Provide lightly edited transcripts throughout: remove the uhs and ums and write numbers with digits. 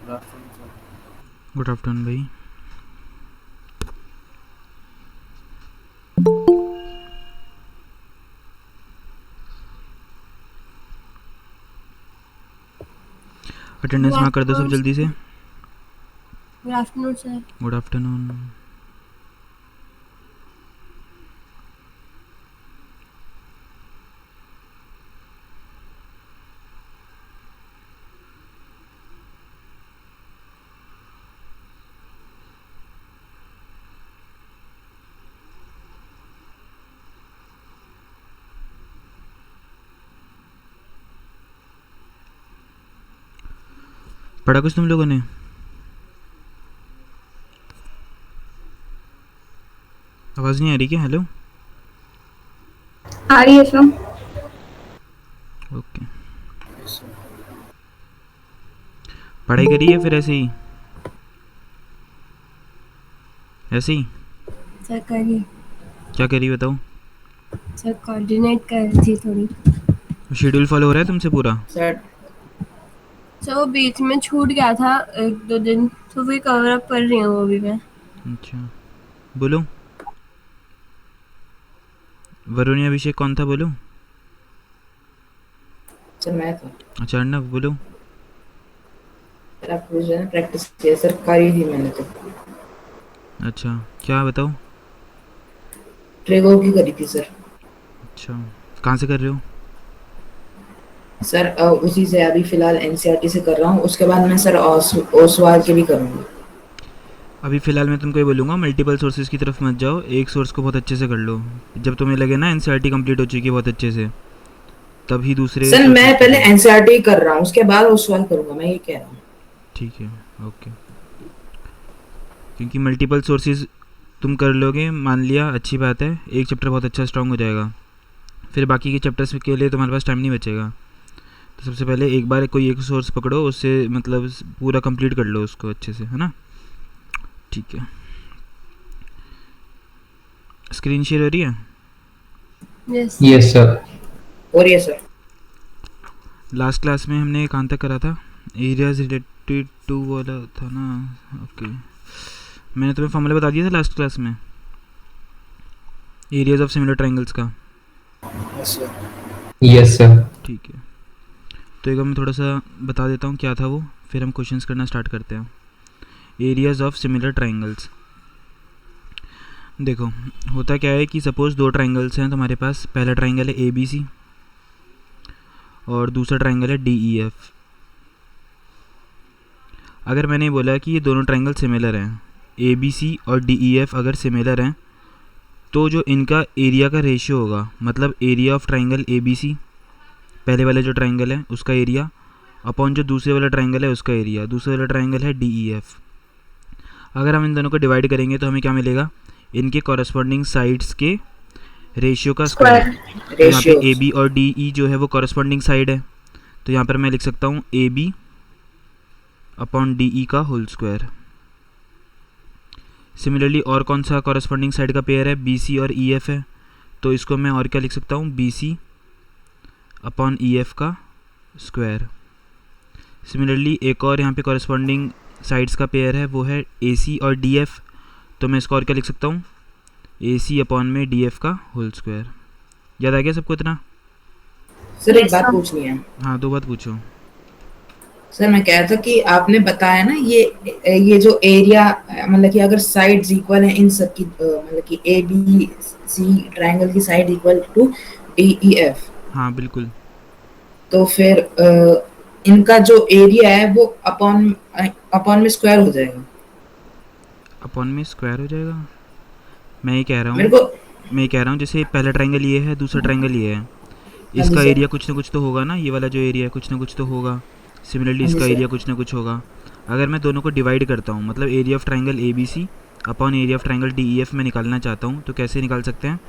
Good afternoon भाई। Attendance mark कर दो सब जल्दी से। Good afternoon sir. Good afternoon. पढ़ा कुछ तुम लोगों ने? आवाज़ नहीं आ रही क्या? हेलो। आ रही है सर। ओके। पढ़ाई करी है फिर ऐसे ही? ऐसे ही? सर करिए। क्या करी बताओ? सर कोऑर्डिनेट कर रही थी थोड़ी। शेड्यूल फॉलो हो रहा है तुमसे पूरा? सर सर वो बीच में छूट गया था 1-2 दिन, तो वही कवर अप कर रही हूँ वो भी मैं। अच्छा बोलो। वरुण या अभिषेक कौन था बोलो? सर मैं था। अच्छा अर्णव बोलो। सर आप पूछ रहे हैं प्रैक्टिस किया सर, करी थी मैंने तो। अच्छा क्या बताओ? ट्रेगो की करी थी सर। अच्छा कहाँ से कर रहे हो? सर उसी से अभी फिलहाल एनसीईआरटी से कर रहा हूँ, उसके बाद मैं सर ओसवाल के भी करूँगा। अभी फ़िलहाल मैं तुमको ये बोलूँगा, मल्टीपल सोर्सेज़ की तरफ मत जाओ, एक सोर्स को बहुत अच्छे से कर लो। जब तुम्हें लगे ना एनसीईआरटी कंप्लीट हो चुकी है बहुत अच्छे से, तभी दूसरे सर मैं सोर्सेज़ पे पहले जाओ। एनसीईआरटी कर रहा हूँ, उसके बाद ओसवाल करूँगा, मैं ये कह रहा हूँ। ठीक है ओके। क्योंकि मल्टीपल सोर्सेज तुम कर लोगे, मान लिया अच्छी बात है, एक चैप्टर बहुत अच्छा स्ट्रांग हो जाएगा, फिर बाकी के चैप्टर्स के लिए तुम्हारे पास टाइम नहीं बचेगा। तो सबसे पहले एक बार कोई एक सोर्स पकड़ो, उससे मतलब पूरा कंप्लीट कर लो उसको अच्छे से, है ना? ठीक है। स्क्रीन शेयर हो रही है? Yes yes sir. और ये सर लास्ट क्लास में हमने कहाँ तक करा था? एरियाज रिलेटेड टू वाला था ना? ओके। मैंने तुम्हें फॉर्मूला बता दिया था लास्ट क्लास में एरियाज ऑफ सिमिलर ट्रायंगल्स का। Yes sir. ठीक है, तो एक बार मैं थोड़ा सा बता देता हूँ क्या था वो, फिर हम क्वेश्चंस करना स्टार्ट करते हैं। Areas of similar triangles. देखो होता क्या है कि सपोज़ दो ट्रायंगल्स हैं तुम्हारे पास, पहला ट्रायंगल है ए बी सी और दूसरा ट्रायंगल है डी ई एफ। अगर मैंने बोला कि ये दोनों ट्रायंगल सिमिलर हैं, ए बी सी और डी ई एफ अगर सिमिलर हैं, तो जो इनका एरिया का रेशियो होगा, मतलब area of triangle A B C, पहले वाला जो ट्रायंगल है उसका एरिया, अपॉन जो दूसरे वाला ट्रायंगल है उसका एरिया, दूसरे वाला ट्रायंगल है डी ई एफ। अगर हम इन दोनों को डिवाइड करेंगे तो हमें क्या मिलेगा? इनके कॉरस्पॉन्डिंग साइड्स के रेशियो का स्क्वायर। तो यहाँ पे रेशियो। ए बी और डी ई जो है वो कॉरस्पॉन्डिंग साइड है, तो यहाँ पर मैं लिख सकता हूँ A B upon D E का होल स्क्वायर। सिमिलरली और कौन सा कॉरस्पॉन्डिंग साइड का पेयर है? बी सी और ई एफ है, तो इसको मैं और क्या लिख सकता हूँ? B C upon E F का स्क्वायर। सिमिलरली एक और यहाँ पे कॉरस्पॉन्डिंग साइड्स का पेयर है, वो है ए सी और डी एफ, तो मैं इसको और क्या लिख सकता हूँ? ए सी अपॉन में डी एफ का होल स्क्वायर। याद आ गया सबको इतना? सर एक Yes, बात sir. पूछनी है। हाँ दो बात पूछो। सर मैं कह रहा था कि आपने बताया ना ये जो एरिया, मतलब कि अगर साइड्स इक्वल हैं इन सब की, मतलब कि ए बी सी ट्रायंगल की side equal to D E F, हाँ बिल्कुल। तो फिर इनका जो एरिया है वो अपॉन अपॉन में स्क्वायर हो जाएगा। अपॉन में स्क्वायर हो जाएगा? मैं ये कह रहा मेरे हूँ, को। जैसे पहला ट्रायंगल ये है, दूसरा ट्रायंगल ये है, हाँ जी इसका सर। एरिया कुछ ना कुछ तो होगा ना, ये वाला जो एरिया है कुछ ना कुछ तो होगा। सिमिलरली हाँ जी इसका सर। एरिया कुछ ना कुछ होगा। अगर मैं दोनों को डिवाइड करता हूँ, मतलब area of triangle A B C upon area of triangle D E F में निकालना चाहता हूँ, तो कैसे निकाल सकते हैं?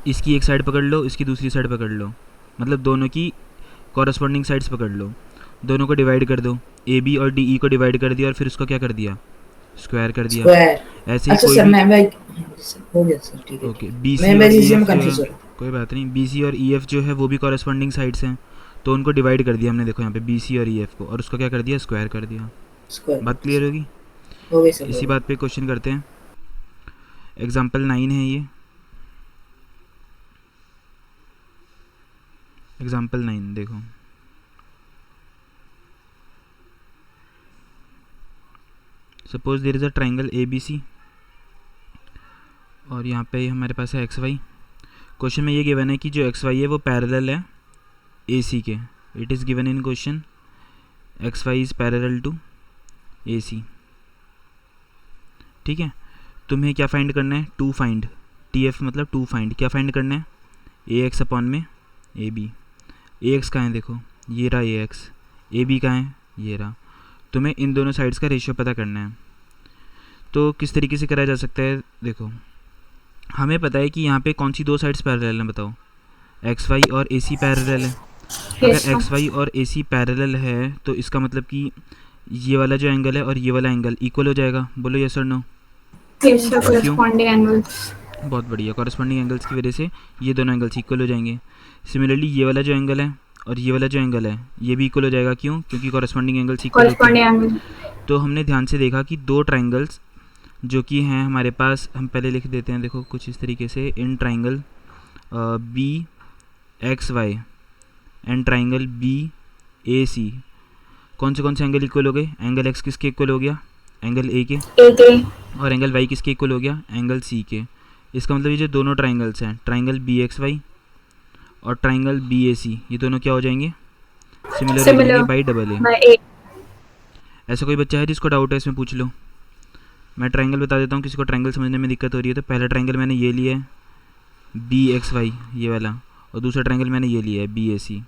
इसकी एक साइड पकड़ लो, इसकी दूसरी साइड पकड़ लो, मतलब दोनों की कॉरस्पॉन्डिंग साइड्स पकड़ लो, दोनों को डिवाइड कर दो, ए बी और डी ई को डिवाइड कर दिया और फिर उसको क्या कर दिया? स्क्वायर कर दिया। स्क्वायर। ऐसे ही अच्छा कोई सर भी। मैं हाँ जी सर, हो गया सर, ठीक है ओके, ठीक बी है, सी मैं और ई इसी एफ में जो कंफ्यूज है, हो रहा कोई बात नहीं, बी सी और ई एफ जो है वो भी कॉरस्पॉन्डिंग साइड्स हैं, तो उनको डिवाइड कर दिया हमने, देखो यहाँ पे बी सी और ई एफ को, और उसको क्या कर दिया? स्क्वायर कर दिया। स्क्वायर बात क्लियर होगी? हो गई सर, इसी हो गई। बात पे क्वेश्चन करते हैं। एग्जाम्पल 9 है ये, एग्जाम्पल 9 देखो। Suppose there is a triangle A B C और यहाँ पे हमारे पास है एक्स वाई। क्वेश्चन में ये गिवन है कि जो एक्स वाई है वो पैरेलल है ए सी के। It is given in question X Y is parallel to A C. ठीक है, तुम्हें क्या फाइंड करना है? टू फाइंड, टी एफ मतलब टू फाइंड। क्या फाइंड करना है? ए एक्स अपॉन में ए बी। ए एक्स कहाँ है? देखो ये रहा ए एक्स। ए बी कहाँ है? ये रहा। तुम्हें इन दोनों साइड्स का रेशियो पता करना है। तो किस तरीके से कराया जा सकता है? देखो हमें पता है कि यहाँ पे कौन सी दो साइड्स पैरेलल हैं, बताओ। एक्स वाई और ए सी पैरेलल है। अगर एक्स वाई और ए सी पैरेलल है तो इसका मतलब कि ये वाला जो एंगल है और ये वाला एंगल इक्वल हो जाएगा। बोलो यस और no? Yes, sir. Corresponding angles. बहुत बढ़िया, कॉरस्पॉन्डिंग एंगल्स की वजह से ये दोनों एंगल्स इक्वल हो जाएंगे। सिमिलरली ये वाला जो एंगल है और ये वाला जो एंगल है ये भी इक्वल हो जाएगा। क्यों? क्योंकि कॉरस्पॉन्डिंग एंगल्स इक्वल होते Corresponding हैं। angle. तो हमने ध्यान से देखा कि दो ट्राइंगल्स जो कि हैं हमारे पास, हम पहले लिख देते हैं। देखो कुछ इस तरीके से, in triangle B X Y and triangle B A C कौन से एंगल इक्वल हो गए? एंगल एक्स किसके इक्वल हो गया? एंगल ए के। AK. और एंगल वाई किसके इक्वल हो गया? एंगल सी के। इसका मतलब ये जो दोनों ट्राइंगल्स हैं, ट्राइंगल बी एक्स वाई और ट्राइंगल बी ए सी, ये दोनों क्या हो जाएंगे? सिमिलर हो Similar. जाएंगे by double A. By A. ऐसा कोई बच्चा है जिसको डाउट है इसमें? पूछ लो। मैं ट्राइंगल बता देता हूँ, किसी को ट्राइंगल समझने में दिक्कत हो रही है तो पहला ट्राइंगल मैंने ये लिया है बी एक्स वाई ये वाला, और दूसरा ट्राइंगल मैंने ये लिया है बी ए सी।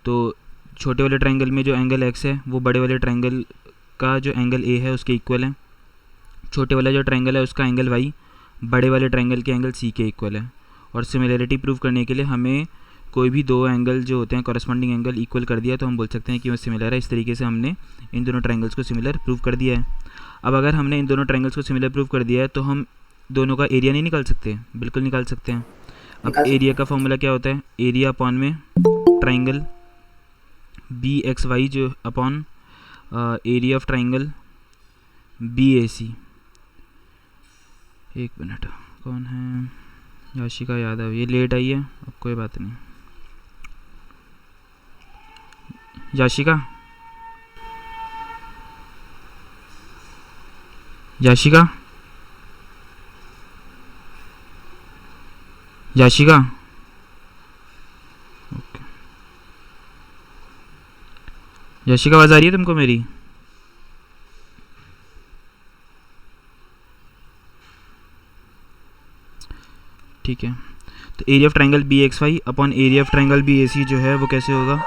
तो छोटे वाले ट्राइंगल में जो एंगल एक्स है वो बड़े वाले ट्राइंगल का जो एंगल ए है उसके इक्वल है। छोटे वाला जो ट्राइंगल है उसका एंगल वाई बड़े वाले ट्राइंगल के एंगल सी के इक्वल है। और सिमिलरिटी प्रूव करने के लिए हमें कोई भी दो एंगल जो होते हैं कॉरस्पॉन्डिंग एंगल इक्वल कर दिया तो हम बोल सकते हैं कि वो सिमिलर है। इस तरीके से हमने इन दोनों ट्राइंगल्स को सिमिलर प्रूव कर दिया है। अब अगर हमने इन दोनों ट्राइंगल्स को सिमिलर प्रूव कर दिया है तो हम दोनों का एरिया नहीं निकाल सकते? बिल्कुल निकाल सकते हैं। अब निकाल सकते एरिया का फॉर्मूला क्या होता है? एरिया अपॉन में ट्राइंगल बी एक्स वाई जो upon area of triangle B A C. एक मिनट, कौन है? याशिका यादव, ये लेट आई है, अब कोई बात नहीं। याशिका, याशिका, याशिका। ओके, याशिका आवाज़ आ रही है तुमको मेरी? ठीक है, तो area of triangle B X Y upon area of triangle B A C जो है वो कैसे होगा?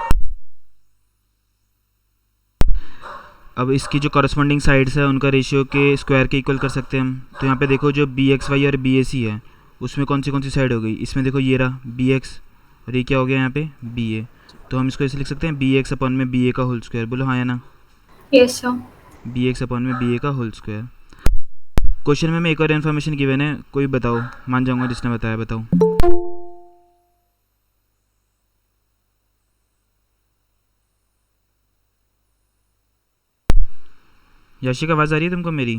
अब इसकी जो कॉरस्पॉन्डिंग साइड्स है उनका रेशियो के स्क्वायर के इक्वल कर सकते हैं हम। तो यहाँ पे देखो जो बी एक्स वाई और बी ए सी है उसमें कौन सी साइड हो गई? इसमें देखो ये रहा बी एक्स और ये क्या हो गया यहाँ पे? B A. तो हम इसको ऐसे लिख सकते हैं बी एक्स अपॉन में बी ए का होल स्क्वायर। बोलो हाँ या ना? Yes, sir. B X upon में बी ए का होल स्क्वायर। क्वेश्चन में एक और इन्फॉर्मेशन गिवन है, कोई बताओ, मान जाऊँगा जिसने बताया, बताओ। याशिका आवाज़ आ रही है तुमको मेरी?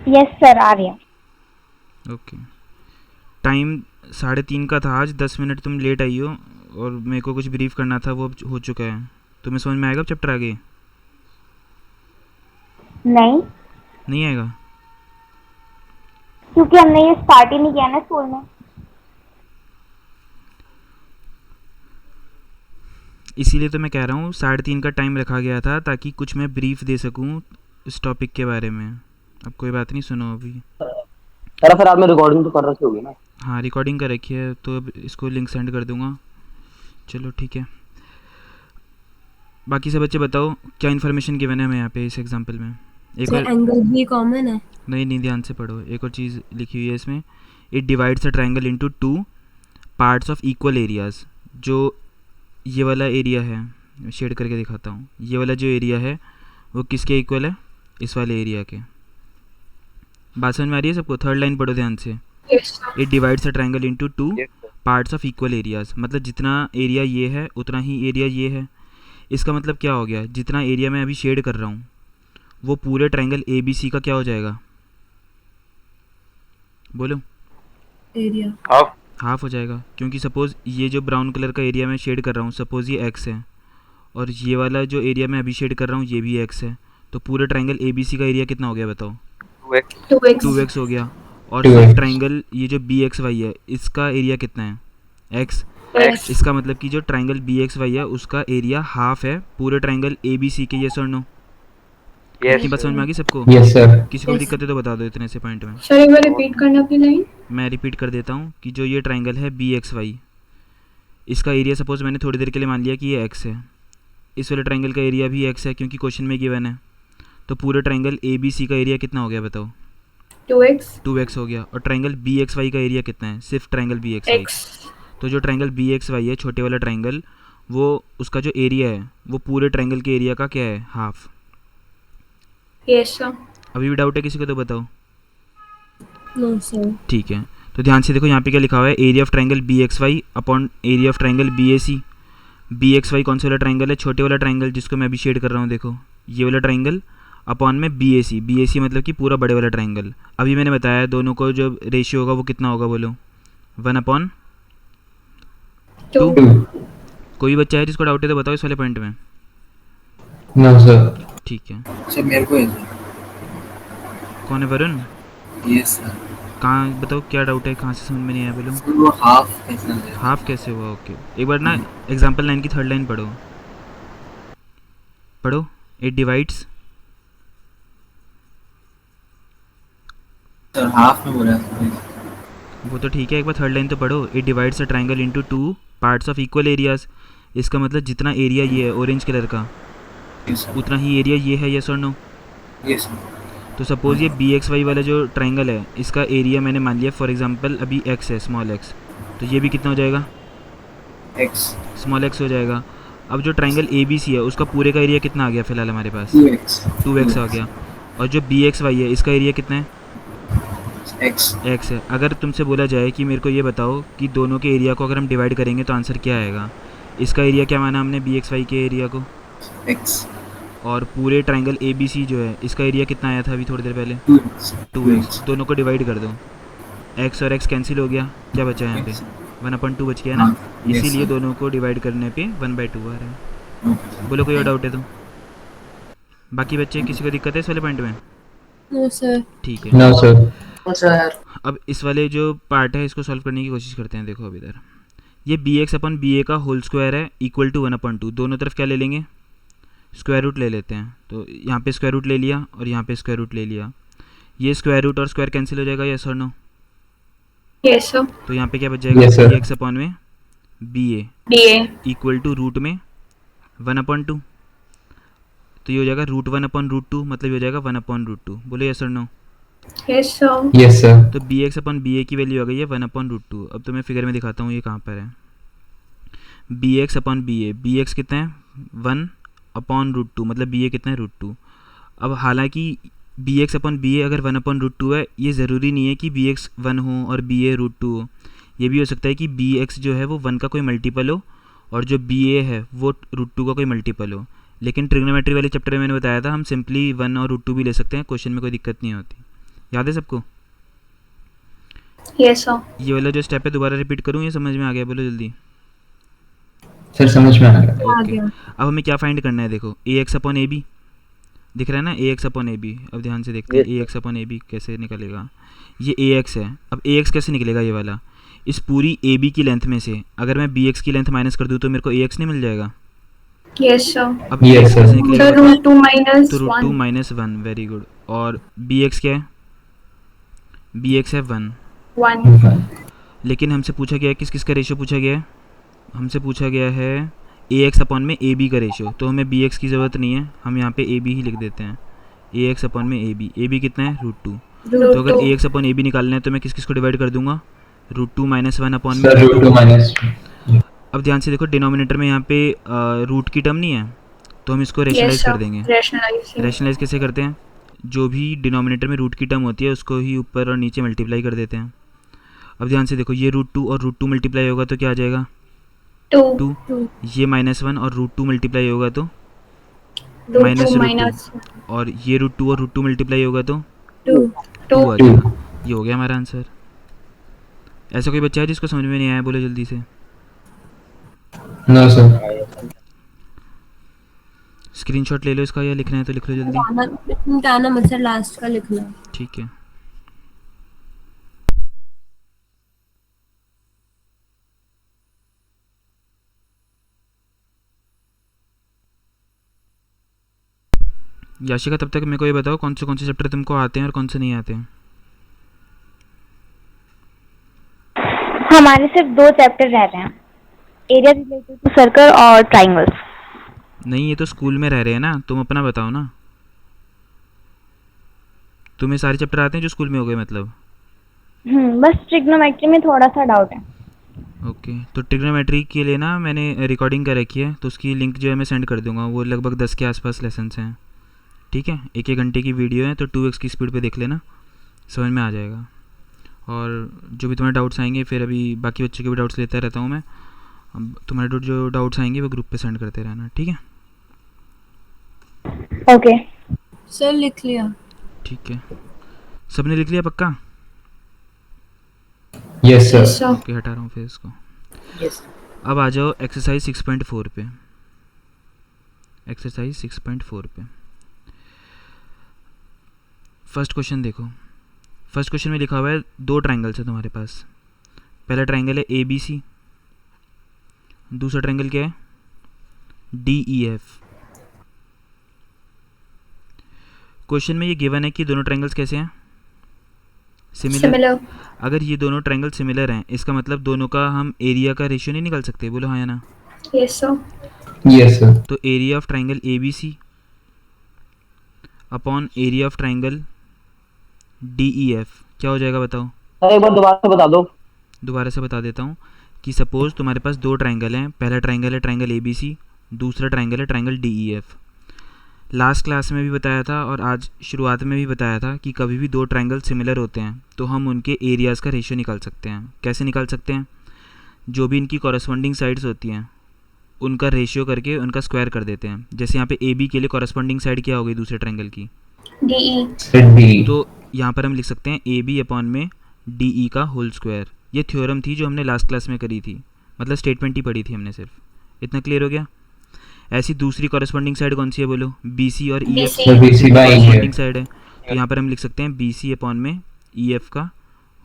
यस सर, आ रही है। ओके, टाइम 3:30 का था आज, 10 मिनट तुम लेट आई हो और मेरे को कुछ ब्रीफ करना था वो हो चुका है। तुम्हें समझ में आएगा चैप्टर आगे? नहीं, नहीं आएगा? क्योंकि हमने ये स्टार्ट ही नहीं किया ना स्कूल में। इसीलिए तो मैं कह रहा हूँ 3:30 का टाइम रखा गया था ताकि कुछ मैं ब्रीफ दे सकूँ इस टॉपिक के बारे में। अब कोई बात नहीं, सुनो अभी। सर फिर आपने रिकॉर्डिंग तो कर रखी होगी ना? हाँ रिकॉर्डिंग कर रखी है, तो अब इसको लिंक सेंड कर दूँगा। चलो ठीक है, बाकी सब बच्चे बताओ क्या इन्फॉर्मेशन गिवन है हमें यहाँ पे इस एग्जाम्पल में? एक और एंगल भी कॉमन है। नहीं, ध्यान से पढ़ो। एक और चीज़ लिखी हुई है इसमें, it divides the triangle into 2 parts of equal areas. जो ये वाला एरिया है, शेड करके दिखाता हूँ, ये वाला जो एरिया है वो किसके इक्वल है? इस वाले एरिया के। बात समझ में आ रही है सबको? थर्ड लाइन पढ़ो ध्यान से। Yes, sir. It divides the triangle into 2 parts of equal areas, मतलब जितना एरिया ये है उतना ही एरिया ये है। इसका मतलब क्या हो गया, जितना एरिया मैं अभी शेड कर रहा हूँ वो पूरे ट्रायंगल ए बी सी का क्या हो जाएगा, बोलो। एरिया हाफ हो जाएगा, क्योंकि सपोज़ ये जो ब्राउन कलर का एरिया मैं शेड कर रहा हूँ, सपोज़ ये एक्स है, और ये वाला जो एरिया मैं अभी शेड कर रहा हूँ ये भी एक्स है, तो पूरे ट्रायंगल ए बी सी का एरिया कितना हो गया बताओ, 2x 2x हो गया। और 2x ट्रायंगल ये जो बी एक्स वाई है इसका एरिया कितना है, x। x इसका मतलब कि जो ट्रायंगल बी एक्स वाई है उसका एरिया हाफ है पूरे ट्रायंगल ए बी सी के, ये और नो। इतनी बात समझ में आ गई सबको? Yes sir. किसी को Yes. दिक्कत है तो बता दो इतने से पॉइंट में। सर एक बार रिपीट करना अपनी लाइन। मैं रिपीट कर देता हूँ कि जो ये ट्रायंगल है बी एक्स वाई, इसका एरिया सपोज मैंने थोड़ी देर के लिए मान लिया कि ये x है, इस वाले ट्रायंगल का एरिया भी x है क्योंकि क्वेश्चन में गिवन है, तो पूरे ट्रायंगल ए बी सी का एरिया कितना हो गया बताओ, 2x 2x हो गया। और ट्रायंगल बी एक्स वाई का एरिया कितना है, सिर्फ triangle B X Y. x तो जो ट्रायंगल बी एक्स वाई है छोटे वाला ट्रायंगल, वो उसका जो एरिया है वो पूरे ट्रायंगल के एरिया का क्या है, हाफ। Yes sir. अभी भी डाउट है किसी को तो बताओ। No sir. ठीक है, तो ध्यान से देखो यहाँ पे क्या लिखा हुआ है, area of triangle B X Y upon area of triangle B A C. B X Y कौन सा वाला ट्रायंगल है, छोटे वाला ट्रायंगल जिसको मैं अभी शेड कर रहा हूँ, देखो ये वाला ट्रायंगल अपॉन में बी ए सी मतलब कि पूरा बड़े वाला ट्रायंगल। अभी मैंने बताया दोनों को जो रेशियो होगा वो कितना होगा, बोलो 1/2। 2 कोई बच्चा है जिसको डाउट है तो बताओ इस वाले पॉइंट में। No sir. ठीक है, सर मेरे को कौन है वरुण, ये सर कहाँ बताओ क्या डाउट है, कहाँ से समझ में नहीं आया बोलो। वो हाफ कैसे हो हाफ कैसे हुआ, ओके एक बार ना एग्जाम्पल 9 की थर्ड लाइन पढ़ो, पढ़ो। इट डिवाइड्स, सर हाफ में बोला सर। वो तो ठीक है, एक बार थर्ड लाइन तो पढ़ो। It divides a triangle into 2 parts of equal areas. इसका मतलब जितना एरिया ये है ऑरेंज कलर का यस सर। उतना ही एरिया ये है, यस और नो। Yes sir. तो सपोज ये बी एक्स वाई वाला जो ट्रायंगल है इसका एरिया मैंने मान लिया फॉर एग्जांपल अभी x है, स्मॉल x, तो ये भी कितना हो जाएगा, एक्स स्मॉल x हो जाएगा। अब जो ट्रायंगल ए बी सी है उसका पूरे का एरिया कितना आ गया फिलहाल हमारे पास, 2x आ गया। और जो बी एक्स वाई है इसका एरिया कितना है, एक्स x है। अगर तुमसे बोला जाए कि मेरे को ये बताओ कि दोनों के एरिया को अगर हम डिवाइड करेंगे तो आंसर क्या आएगा, इसका एरिया क्या माना हमने बी एक्स वाई के एरिया को, एक्स और पूरे ट्रायंगल ए बी सी जो है इसका एरिया कितना आया था अभी थोड़ी देर पहले, 2x। दोनों को डिवाइड कर दो, x और x कैंसिल हो गया, क्या बचा है यहाँ पे 1/2 बच गया ना, इसीलिए दोनों को डिवाइड करने पे 1/2 आ रहा है। बोलो कोई और डाउट है तो, बाकी बच्चे किसी को दिक्कत है इस वाले पॉइंट में? No sir. ठीक है, नो सर। सर अब इस वाले जो पार्ट है इसको सॉल्व करने की कोशिश करते हैं। देखो अब इधर ये B x upon B A का होल स्क्वायर है इक्वल टू 1/2, दोनों तरफ क्या ले लेंगे, स्क्वायर रूट ले लेते हैं। तो यहाँ पे स्क्वायर रूट ले लिया और यहाँ पे स्क्वायर रूट ले लिया, ये स्क्वायर रूट और स्क्वायर कैंसिल हो जाएगा, यस और नो। Yes sir. तो यहाँ पे क्या बच जाएगा, Yes, sir. B X upon में B A DA equal to root में 1/2, तो ये हो जाएगा √1/√2, मतलब ये हो जाएगा 1/√2। बोलो यस और no. Yes sir. Yes sir. तो B X upon B A की वैल्यू आ गई है 1/√2। अब तो मैं फिगर में दिखाता हूँ ये कहाँ पर है, बी एक्स अपॉन बी ए, बी एक्स कितना है 1/√2, मतलब बी ए कितना है √2। अब हालांकि बी एक्स अपॉन बी ए अगर 1/√2 है, ये ज़रूरी नहीं है कि बी एक्स 1 हो और बी ए √2 हो, ये भी हो सकता है कि बी एक्स जो है वो 1 का कोई मल्टीपल हो और जो बी ए है वो √2 का कोई मल्टीपल हो। लेकिन ट्रिग्नोमेट्री वाले चैप्टर में मैंने बताया था हम सिंपली 1 और √2 भी ले सकते हैं, क्वेश्चन में कोई दिक्कत नहीं होती। याद है सबको? Yes sir. ये वाला जो स्टेप है दोबारा रिपीट करूँ, ये समझ में आ गया? बोलो जल्दी। सर समझ में आ गया। आ ओके, गया। अब हमें क्या फाइंड करना है, देखो ए एक्स अपॉन ए बी दिख रहा है ना, ए एक्स अपॉन ए बी। अब ध्यान से देखते हैं ए एक्स अपॉन ए बी कैसे निकलेगा। ये ए एक्स है, अब ए एक्स कैसे निकलेगा, ये वाला इस पूरी ए बी की लेंथ में से अगर मैं बी एक्स की लेंथ माइनस कर दूँ तो मेरे को ए एक्स नहीं मिल जाएगा। Yes sir. अब Yes, ए एक्स sir. कैसे निकलेगा सर बताओ? √2 माइनस तो √2 1 माइनस 1, वेरी गुड। और बी एक्स क्या है, बी एक्स है 1। 1। लेकिन हमसे पूछा गया है किस किस का रेशियो पूछा गया है, हमसे पूछा गया है ए एक्स अपॉन में ए बी का रेशियो, तो हमें बी एक्स की ज़रूरत नहीं है, हम यहाँ पे ए बी ही लिख देते हैं। ए एक्स अपॉन में ए बी कितना है √2। तो अगर ए एक्स अपॉन ए बी निकालना है तो मैं किस किस को डिवाइड कर दूंगा, √2 माइनस 1 अपॉन में। Sir √2 minus. अब ध्यान से देखो डिनोमिनेटर में यहाँ पे रूट की टर्म नहीं है, तो हम इसको यस रेशनलाइज कर सर। देंगे। रैशनलाइज रैशनलाइज कैसे करते हैं, जो भी डिनोमिनेटर में रूट की टर्म होती है उसको ही ऊपर और नीचे मल्टीप्लाई कर देते हैं। अब ध्यान से देखो, ये √2 और √2 मल्टीप्लाई होगा तो क्या आ जाएगा 2 2। ये -1 और √2 मल्टीप्लाई होगा तो √2 -√2 माइनस और ये √2 और √2 मल्टीप्लाई होगा तो 2 2 आ 2 जाएगा। ये हो गया हमारा आंसर। ऐसा कोई बच्चा है जिसको समझ में नहीं आया? बोलो जल्दी से। No sir. स्क्रीनशॉट ले लो इसका, या लिखना है तो लिख लो जल्दी। मिटाना मत सर, लास्ट का लिखना। ठीक है। याशिका, तब तक मेरे को ये बताओ कौन से चैप्टर तुमको आते हैं और कौन से नहीं आते हैं? हमारे सिर्फ 2 चैप्टर रह रहे हैं, एरिया रिलेटेड टू सर्कल और ट्राइंगल्स। नहीं, ये तो स्कूल में रह रहे हैं ना, तुम अपना बताओ ना। तुम्हें सारे चैप्टर आते हैं जो स्कूल में हो गए मतलब? बस ट्रिग्नोमेट्री में थोड़ा सा डाउट है। ओके, तो ट्रिग्नोमेट्री के लिए ना मैंने रिकॉर्डिंग कर रखी है, तो उसकी लिंक जो है मैं सेंड कर दूंगा। वो लगभग 10 के आसपास लेसन्स हैं, ठीक है। 1-1 घंटे की वीडियो है, तो 2x की स्पीड पे देख लेना, समझ में आ जाएगा। और जो भी तुम्हारे डाउट्स आएंगे, फिर अभी बाकी बच्चों के भी डाउट्स लेता रहता हूँ मैं। अब तुम्हारे जो डाउट्स आएंगे वो ग्रुप पे सेंड करते रहना, ठीक है। ओके सर लिख लिया। ठीक है, सबने लिख लिया पक्का? Yes sir. सर ओके, हटा रहा हूँ फिर इसको। यस अब आ जाओ एक्सरसाइज 6.4 पे। एक्सरसाइज 6.4 पे फर्स्ट क्वेश्चन देखो। फर्स्ट क्वेश्चन में लिखा हुआ है 2 ट्रायंगल्स है तुम्हारे पास। पहला ट्रायंगल है ABC, दूसरा ट्रायंगल क्या है DEF। क्वेश्चन में ये गिवन है कि दोनों ट्रायंगल्स कैसे हैं, सिमिलर। अगर ये दोनों ट्रायंगल सिमिलर हैं, इसका मतलब दोनों का हम एरिया का रेशियो नहीं निकाल सकते? बोलो हाँ या ना। Yes sir yes sir. तो area of triangle ABC upon area of triangle DEF क्या हो जाएगा बताओ? सर एक बार दोबारा से बता दो। दोबारा से बता देता हूँ कि सपोज तुम्हारे पास 2 ट्रायंगल हैं। पहला ट्रायंगल है ट्रायंगल ABC, दूसरा ट्रायंगल है ट्रायंगल DEF। लास्ट क्लास में भी बताया था और आज शुरुआत में भी बताया था कि कभी भी 2 ट्रायंगल सिमिलर होते हैं तो हम उनके एरियाज़ का रेशियो निकाल सकते हैं। कैसे निकाल सकते हैं? जो भी इनकी कॉरस्पॉन्डिंग साइड्स होती हैं उनका रेशियो करके उनका स्क्वायर कर देते हैं। जैसे यहाँ पे AB के लिए कॉरस्पॉन्डिंग साइड क्या हो गई दूसरे ट्रायंगल की? DE। तो यहाँ पर हम लिख सकते हैं AB अपॉन में DE का होल स्क्वायर। ये थ्योरम थी जो हमने लास्ट क्लास में करी थी, मतलब स्टेटमेंट ही पढ़ी थी हमने सिर्फ। इतना क्लियर हो गया? ऐसी दूसरी कॉरस्पॉन्डिंग साइड कौन सी है बोलो? BC और EF कॉरस्पॉन्डिंग साइड है, तो यहाँ पर हम लिख सकते हैं BC अपॉन में EF का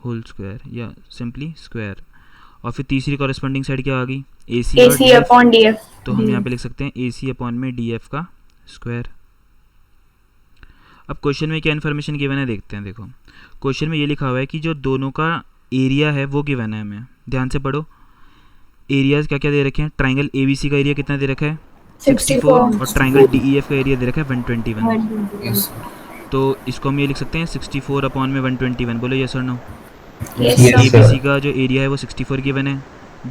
होल स्क्वायर या सिंपली स्क्वायर। और फिर तीसरी कॉरस्पॉन्डिंग साइड क्या आ गई? AC और AC अपॉन DF। तो हम यहाँ पे लिख सकते हैं AC अपॉन में DF का स्क्वायर। अब क्वेश्चन में क्या इन्फॉर्मेशन गिवन है देखते हैं। देखो क्वेश्चन में ये लिखा हुआ है कि जो दोनों का एरिया है वो गिवन है हमें। ध्यान से पढ़ो, एरियाज क्या क्या दे रखे हैं। ट्रायंगल ABC का एरिया कितना दे रखा है? 64 और ट्रायंगल DEF का एरिया दे रखा है 121। यस तो इसको हम ये लिख सकते हैं 64 अपॉन में 121। बोलो यस और no. Yes Yes, sir sir. ABC का जो एरिया है वो 64 गिवन है,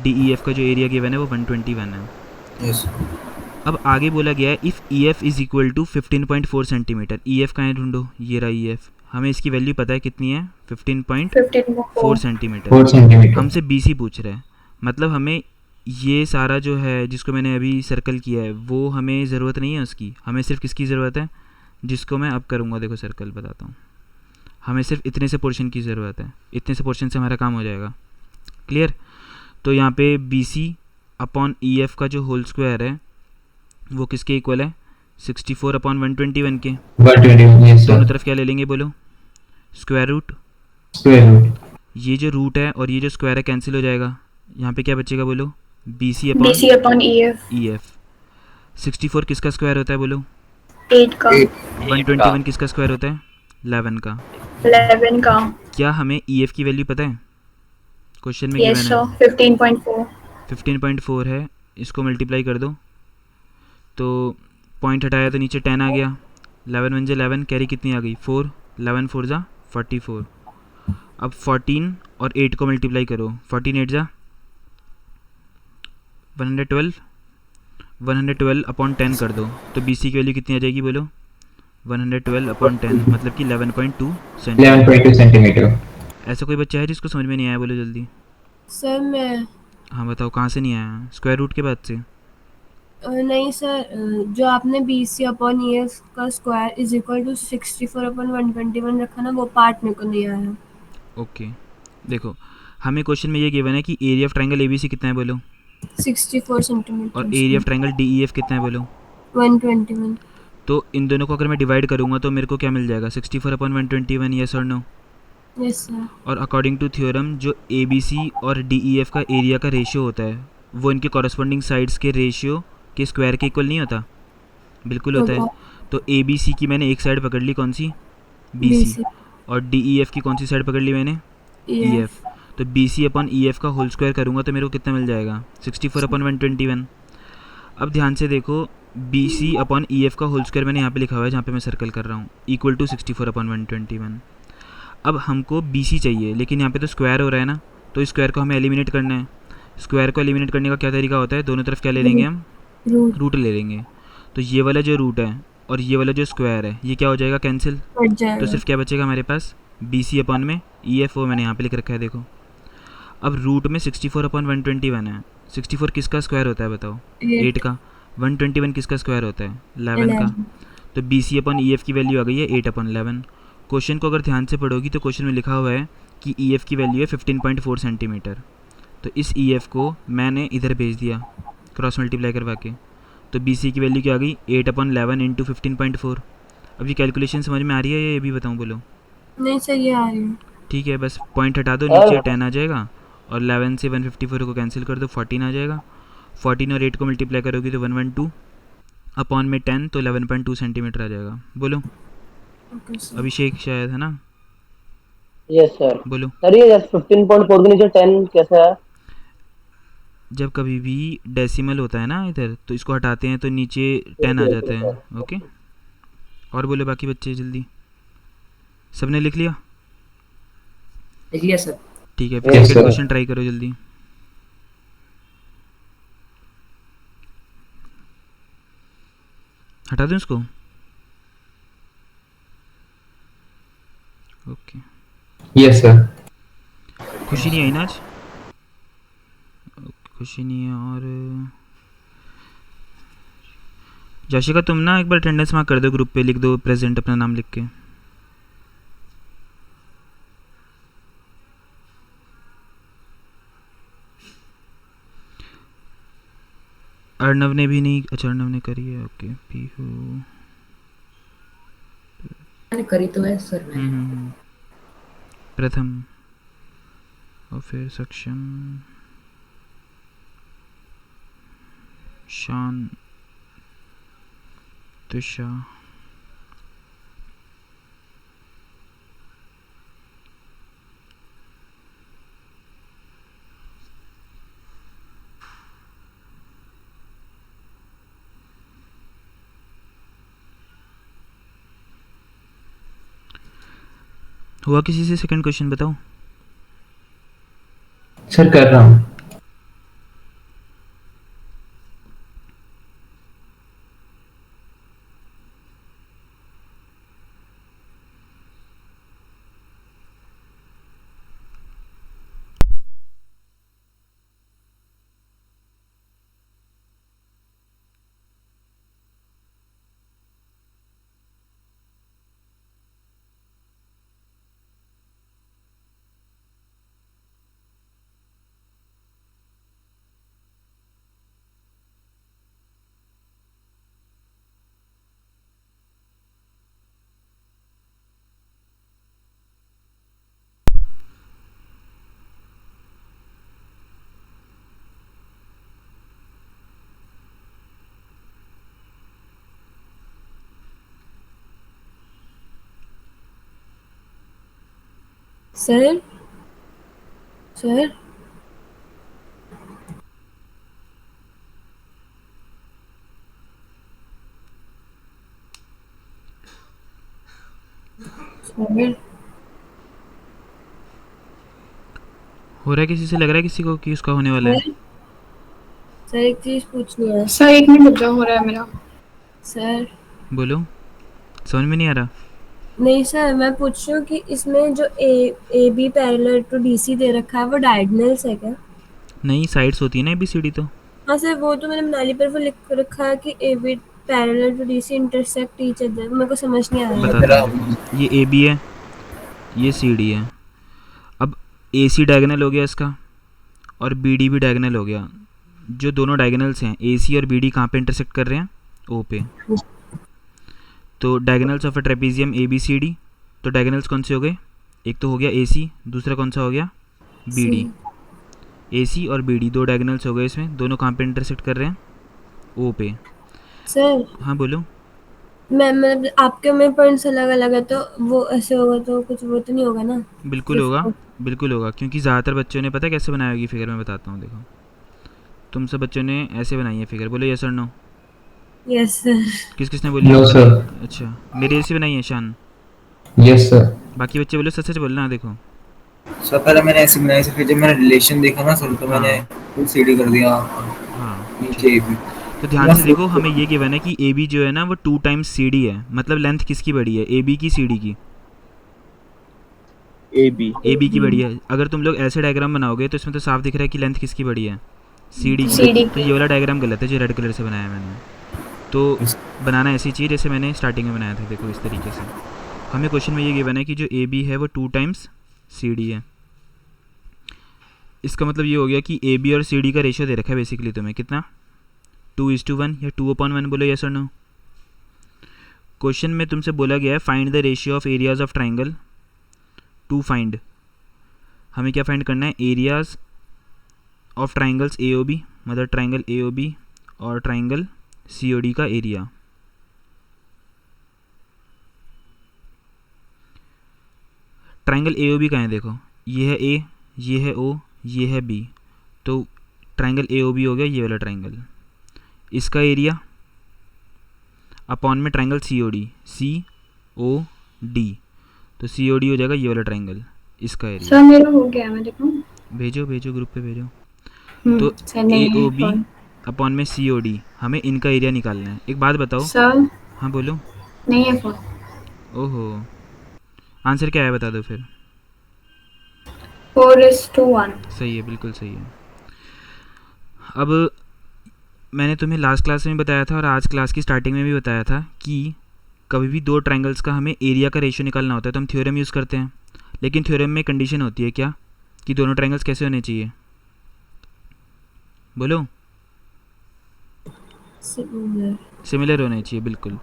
DEF का जो एरिया गिवन है वो 121 है। यस अब आगे बोला गया है if EF is equal to 15.4 centimetre. EF कहाँ है ढूंढो, ये रहा EF। हमें इसकी वैल्यू पता है कितनी है, 15.4 सेंटीमीटर। 4 सेंटीमीटर। हमसे BC पूछ रहा है, मतलब हमें ये सारा जो है जिसको मैंने अभी सर्कल किया है वो हमें ज़रूरत नहीं है उसकी। हमें सिर्फ किसकी ज़रूरत है, जिसको मैं अब करूँगा। देखो सर्कल बताता हूँ, हमें सिर्फ इतने से पोर्शन की ज़रूरत है। इतने से पोर्शन से हमारा काम हो जाएगा। क्लियर? तो यहाँ पे BC अपॉन EF का जो होल स्क्वायर है वो किसके इक्वल है? 64 अपॉन 121 के। 121 यस दोनों सर। तरफ क्या ले लेंगे बोलो? Square root. Square root. ये जो रूट है और ये जो स्क्वायर है कैंसिल हो जाएगा। यहाँ पे क्या बचेगा बोलो? BC BC upon EF। EF। 64 किसका स्क्वायर होता है बोलो? 8 का। 121 किसका स्क्वायर होता है? 11 का। 11 का। क्या हमें EF की वैल्यू पता है? क्वेश्चन में यस गिवन है सर 15.4। 15.4 है, इसको मल्टीप्लाई कर दो तो पॉइंट हटाया तो नीचे 10 आ गया। 11 1 11, कैरी कितनी आ गई? 4। 11 4 जा 44। अब 14 और 8 को मल्टीप्लाई करो। 14 8 जा 112। 112 अपॉन 10 कर दो तो BC की वैल्यू कितनी आ जाएगी बोलो? 112 अपॉन 10 मतलब कि 11.2 सेंटीमीटर। 11.2 सेंटीमीटर। ऐसा कोई बच्चा है जिसको समझ में नहीं आया? बोलो जल्दी। सर मैं हाँ बताओ, कहाँ से नहीं आया? स्क्वायर रूट के बाद से? नहीं सर, जो आपने BC/EF का स्क्वायर इज इक्वल टू 64/121 रखा ना, वो पार्ट मेरे को नहीं आया। ओके, देखो हमें क्वेश्चन में ये गिवन है कि एरिया ऑफ ट्रायंगल ABC कितना है बोलो, 64 सेंटीमीटर और एरिया ऑफ ट्रायंगल DEF कितना है बोलो। 121। तो इन दोनों को अगर मैं डिवाइड करूँगा तो मेरे को क्या मिल जाएगा? 64/121, यस और नो? Yes sir. और अकॉर्डिंग टू थ्योरम जो ABC और DEF का एरिया का रेशियो होता है वो इनके कॉरस्पॉन्डिंग साइड्स के रेशियो के स्क्वायर के इक्वल नहीं होता? बिल्कुल होता है। तो ABC की मैंने एक साइड पकड़ ली, कौन सी? BC। और DEF की कौन सी साइड पकड़ ली मैंने? EF। तो BC/EF का होल स्क्वायर करूँगा तो मेरे को कितना मिल जाएगा? 64/121। अब ध्यान से देखो, BC/EF का होल स्क्वायर मैंने यहाँ पे लिखा हुआ है जहाँ पे मैं सर्कल कर रहा हूँ, इक्वल टू 64/121। अब हमको BC चाहिए, लेकिन यहाँ पे तो स्क्वायर हो रहा है ना, तो इस स्क्वायर को हमें एलिमिनेट करना है। स्क्वायर को एलिमिनेट करने का क्या तरीका होता है? दोनों तरफ क्या ले लेंगे हम? रूट ले लेंगे। तो ये वाला जो रूट है और ये वाला जो स्क्वायर है, ये क्या हो जाएगा? कैंसिल। तो सिर्फ क्या बचेगा हमारे पास? BC/EF, वो मैंने यहाँ पे लिख रखा है देखो। अब रूट में 64/121 है। 64 किसका स्क्वायर होता है बताओ? 8 का। 121 किसका स्क्वायर होता है? 11 का। तो BC/EF की वैल्यू आ गई है 8/11। क्वेश्चन को अगर ध्यान से पढ़ोगी तो क्वेश्चन में लिखा हुआ है कि EF की वैल्यू है 15.4 सेंटीमीटर। तो इस EF को मैंने इधर भेज दिया क्रॉस मल्टीप्लाई करवा के, तो BC की वैल्यू क्या आ गई? 8/11 इंटू 15.4। अब ये कैलकुलेशन समझ में आ रही है या ये भी बताऊँ बोलो? नहीं सर, ये आ रही है। ठीक है, बस पॉइंट हटा दो, नीचे 10 आ जाएगा और 11 से 154 को कैंसिल कर दो, 14 आ जाएगा। 14 और 8 को मल्टीप्लाई करोगी तो 112 अपॉन में 10, तो 11.2 सेंटीमीटर आ जाएगा। बोलो ओके सर। अभिषेक शायद, है ना? Yes sir. बोलो। सर ये 15.4 के नीचे 10 कैसे है? जब कभी भी डेसिमल होता है ना इधर, तो इसको हटाते हैं तो नीचे 10 आ जाता है। ओके, और बोलो बाकी बच्चे जल्दी। सबने लिख लिया? लिख लिया सर। ठीक है, Yes, फिर sir. क्वेश्चन ट्राई करो जल्दी। हटा दूँ इसको? Okay, Yes, sir. खुशी नहीं आई ना आज? ओके, खुशी नहीं है। और जाशिका तुम ना एक बार अटेंडेंस मार्क कर दो, ग्रुप पे लिख दो प्रेजेंट अपना नाम लिख के। अर्णव ने भी नहीं, अच्छा अर्णव ने करी है। ओके, पीहू। मैंने करी तो है सर मैंने। प्रथम और फिर सक्षम, शान, तुषा, हुआ किसी से सेकंड क्वेश्चन बताओ? सर कर रहा हूँ। सर सर सर हो रहा है किसी से? लग रहा है किसी को कि उसका होने वाला है? सर एक चीज पूछनी है सर 1 मिनट रुक जाओ, हो रहा है मेरा। सर। बोलो, समझ में नहीं आ रहा? नहीं सर, मैं पूछ रही हूँ कि इसमें जो A B parallel to D C दे रखा है वो डायगोनल्स है क्या? नहीं, साइड्स होती है ना ABCD तो। हाँ सर, वो तो मैंने मनाली पर वो लिख रखा है कि A B parallel to D C intersect each other, मेरे को समझ नहीं आ रहा है। बताता हूँ देखो, ये AB है, ये CD है। अब AC डायगोनल हो गया इसका, और BD भी डायगोनल हो गया। जो दोनों डायगोनल्स हैं AC और BD कहाँ पे इंटरसेक्ट कर रहे हैं? O पे। तो diagonals of a trapezium ABCD, तो डायगोनल्स कौन से हो गए? एक तो हो गया AC, दूसरा कौन सा हो गया? BD। AC और BD दो डायगोनल्स हो गए इसमें, दोनों कहाँ पे इंटरसेक्ट कर रहे हैं? O पे। सर हाँ बोलो। मैं आपके में पॉइंट्स अलग अलग है, तो वो ऐसे होगा तो कुछ वो तो नहीं होगा ना? बिल्कुल होगा, बिल्कुल होगा, क्योंकि ज़्यादातर बच्चों ने पता है कैसे बनाई होगी फिगर, मैं बताता हूँ देखो। तुम सब बच्चों ने ऐसे बनाई है फिगर, बोलो यस और नो। Yes sir. किस किसने बोली? No sir. अच्छा, मेरे ऐसे बनाई है शान। Yes sir. बाकी बच्चे बोलो, सच सच बोलना। देखो सर पहले मैंने ऐसे बनाई से, फिर जब मैंने रिलेशन देखा ना सर तो मैंने हाँ फुल सीडी कर दिया हाँ नीचे ठीक। भी। तो ध्यान से देखो, हमें ये गिवन है कि AB जो है ना वो 2 टाइम्स CD है, मतलब लेंथ किसकी बड़ी है? AB की CD की? AB की बड़ी है। अगर तुम लोग ऐसे डायग्राम बनाओगे तो इसमें तो साफ दिख रहा है कि लेंथ किसकी बड़ी है? CD की। CD तो ये वाला डायग्राम गलत है जो रेड कलर से बनाया मैंने। तो बनाना ऐसी चीज़ जैसे मैंने स्टार्टिंग में बनाया था, देखो इस तरीके से। हमें क्वेश्चन में ये गिवन है कि जो AB है वो 2 टाइम्स CD है। इसका मतलब ये हो गया कि AB और CD का रेशियो दे रखा है बेसिकली तुम्हें, कितना? 2:1 या 2/1, बोलो यस और नो। क्वेश्चन में तुमसे बोला गया है find the ratio of areas of triangle. To find, हमें क्या फाइंड करना है? एरियाज ऑफ ट्राइंगल्स AOB, मतलब ट्राइंगल AOB और ट्राइंगल COD का एरिया। ट्राइंगल AOB कहाँ है? देखो ये है A, ये है O, ये है B। तो ट्राइंगल AOB हो गया ये वाला ट्राइंगल, इसका एरिया अपॉन में ट्राइंगल COD, तो COD हो जाएगा ये वाला ट्राइंगल, इसका एरिया। सर मेरा हो गया, मैं देखूं? भेजो भेजो, ग्रुप पे भेजो। तो सर नहीं है AOB फोन। अपॉन में COD, हमें इनका एरिया निकालना है। एक बात बताओ। सर हाँ बोलो। नहीं है फोन। ओहो, आंसर क्या है बता दो फिर। 4:1। सही है, बिल्कुल सही है। अब मैंने तुम्हें लास्ट क्लास में बताया था और आज क्लास की स्टार्टिंग में भी बताया था कि कभी भी दो ट्रायंगल्स का हमें एरिया का रेशियो निकालना होता है तो हम थ्योरम यूज़ करते हैं। लेकिन थ्योरम में कंडीशन होती है क्या, कि दोनों ट्रायंगल्स कैसे होने चाहिए? बोलो। सिमिलर होने चाहिए, बिल्कुल।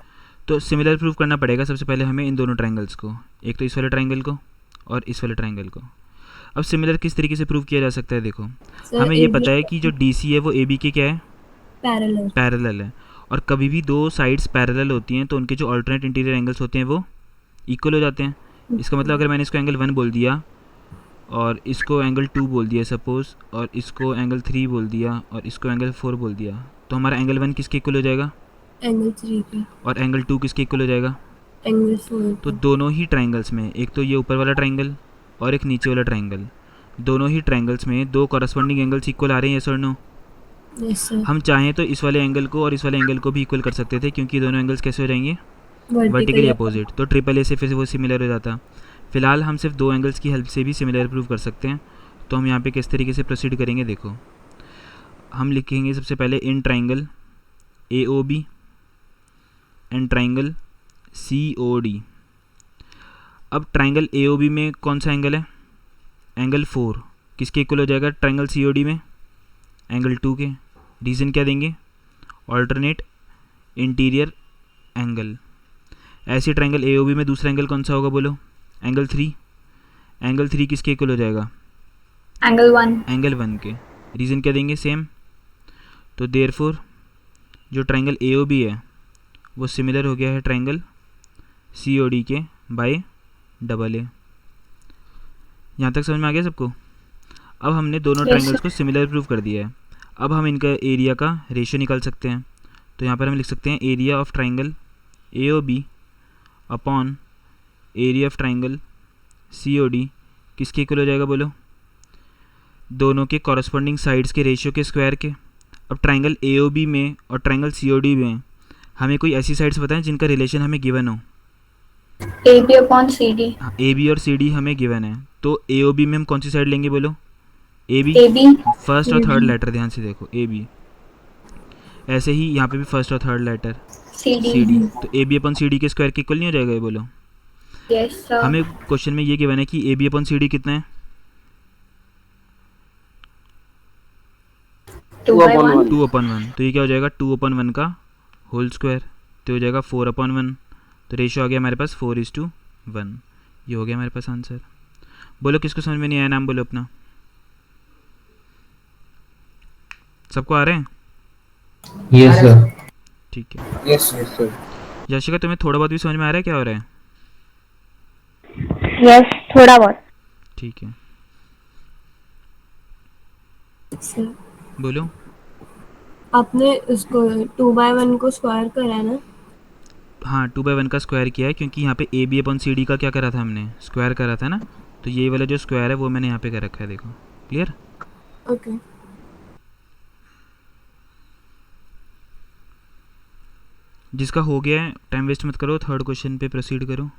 तो सिमिलर प्रूव करना पड़ेगा सबसे पहले हमें इन दोनों ट्रायंगल्स को, एक तो इस वाले ट्रायंगल को और इस वाले ट्रायंगल को। अब सिमिलर किस तरीके से प्रूव किया जा सकता है? देखो हमें ये पता है कि जो DC है वो AB के क्या है? पैरेलल है। और कभी भी दो साइड्स पैरेलल होती हैं तो उनके जो अल्टरनेट इंटीरियर एंगल्स होते हैं वो इक्वल हो जाते हैं। इसका मतलब अगर मैंने इसको एंगल 1 बोल दिया और इसको एंगल 2 बोल दिया सपोज़, और इसको एंगल 3 बोल दिया और इसको एंगल 4 बोल दिया, तो हमारा एंगल 1 किसके इक्वल हो जाएगा? एंगल 3 पे। और एंगल 2 किसके इक्वल हो जाएगा? एंगल 4 तो दोनों ही ट्रायंगल्स में, एक तो ये ऊपर वाला ट्रायंगल और एक नीचे वाला ट्रायंगल, दोनों ही ट्रायंगल्स में दो कॉरस्पॉन्डिंग एंगल्स इक्वल आ रहे हैं, यस और नो? Yes sir. हम चाहें तो इस वाले एंगल को और इस वाले एंगल को भी इक्वल कर सकते थे, क्योंकि दोनों एंगल्स कैसे हो जाएंगे? Vertically opposite. तो ट्रिपल ए से फिर वो सिमिलर हो जाता। फिलहाल हम सिर्फ दो एंगल्स की हेल्प से भी सिमिलर प्रूव कर सकते हैं। तो हम यहाँ पे किस तरीके से प्रोसीड करेंगे देखो, हम लिखेंगे सबसे पहले in triangle AOB and triangle COD। अब ट्राइंगल AOB में कौन सा एंगल है? एंगल 4 किसके इक्वल हो जाएगा? ट्राइंगल COD में एंगल 2 के। रीज़न क्या देंगे? Alternate interior angle. ऐसे ट्राइंगल AOB में दूसरा एंगल कौन सा होगा बोलो? एंगल 3। एंगल 3 किसके इक्वल हो जाएगा? एंगल 1। एंगल 1 के। रीज़न क्या देंगे? सेम। तो देयरफॉर जो ट्राइंगल AOB है वो सिमिलर हो गया है ट्राइंगल COD के बाय डबल ए। यहाँ तक समझ में आ गया सबको? अब हमने दोनों ट्राइंगल्स को सिमिलर प्रूव कर दिया है। अब हम इनका एरिया का रेशियो निकाल सकते हैं। तो यहाँ पर हम लिख सकते हैं area of triangle AOB upon area of triangle COD किसके इक्वल हो जाएगा बोलो? दोनों के कॉरस्पॉन्डिंग साइड्स के रेशियो के स्क्वायर के। अब ट्राइंगल AOB में और ट्राइंगल COD में हमें कोई ऐसी साइड्स बताएं जिनका रिलेशन हमें गिवन हो। AB upon CD. हाँ, ए बी और सी डी हमें गिवन है, तो ए ओ बी में हम कौन सी साइड लेंगे बोलो? A B, AB. फर्स्ट और थर्ड लेटर ध्यान से देखो, ए बी। ऐसे ही यहाँ पे भी फर्स्ट और third letter CD. C D, तो A B upon C D के स्क्वायर के इक्वल नहीं हो जाएगा ये बोलो? Yes sir. हमें क्वेश्चन में ये गिवन है कि A B upon C D कितना है? 2/1. 2/1, तो ये क्या हो जाएगा? 2/1 का होल स्क्वायर, तो हो जाएगा 4/1, तो रेशियो आ गया हमारे पास 4:1। ये हो गया हमारे पास आंसर। बोलो किसको समझ में नहीं आया, नाम बोलो अपना। सबको आ रहे हैं? Yes sir. ठीक है। Yes yes sir. याशिका तुम्हें थोड़ा बहुत भी समझ में आ रहा है क्या हो रहा है? यस, थोड़ा बहुत। ठीक है, सर बोलो। आपने उसको 2/1 को स्क्वायर करा है ना? हाँ, 2/1 का स्क्वायर किया है, क्योंकि यहाँ पे ए बी अपन सी डी का क्या करा था हमने? स्क्वायर करा था ना, तो ये वाला जो स्क्वायर है वो मैंने यहाँ पे कर रखा है, देखो। क्लियर? ओके। जिसका हो गया है टाइम वेस्ट मत करो, थर्ड क्वेश्चन पे प्रोसीड करो।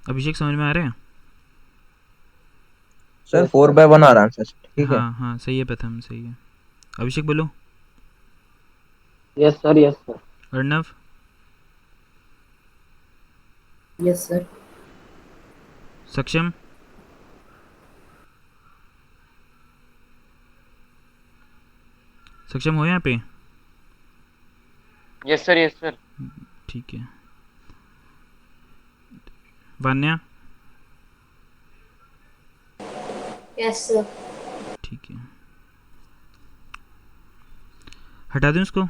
अभिषेक समझ में आ रहे हैं? सर 4/1 आ रहा आंसर, ठीक है। हाँ हाँ, सही है प्रथम, सही है। अभिषेक बोलो। Yes sir, yes sir. Arnav? Yes sir. Saksham? Saksham हो यहाँ पे? Yes sir, yes sir. ठीक है। वान्या? Yes sir. ठीक है, हटा दूं इसको?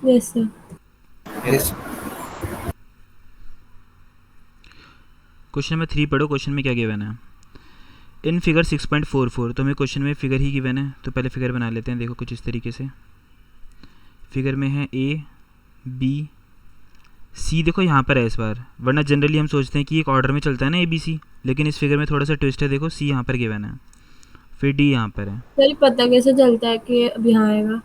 Yes sir. Yes. Question number 3 पढ़ो। क्वेश्चन में क्या गिवन है? इन फिगर 6.44, तो हमें क्वेश्चन में फिगर ही गिवन है, तो पहले फिगर बना लेते हैं। देखो कुछ इस तरीके से फिगर में है ए बी सी, देखो यहाँ पर है इस बार, वरना जनरली हम सोचते हैं कि एक ऑर्डर में चलता है ना ए बी सी, लेकिन इस फिगर में थोड़ा सा ट्विस्ट है। देखो सी यहाँ पर गिवन है, फिर डी यहाँ पर है। सर पता कैसे चलता है कि अब यहाँ आएगा?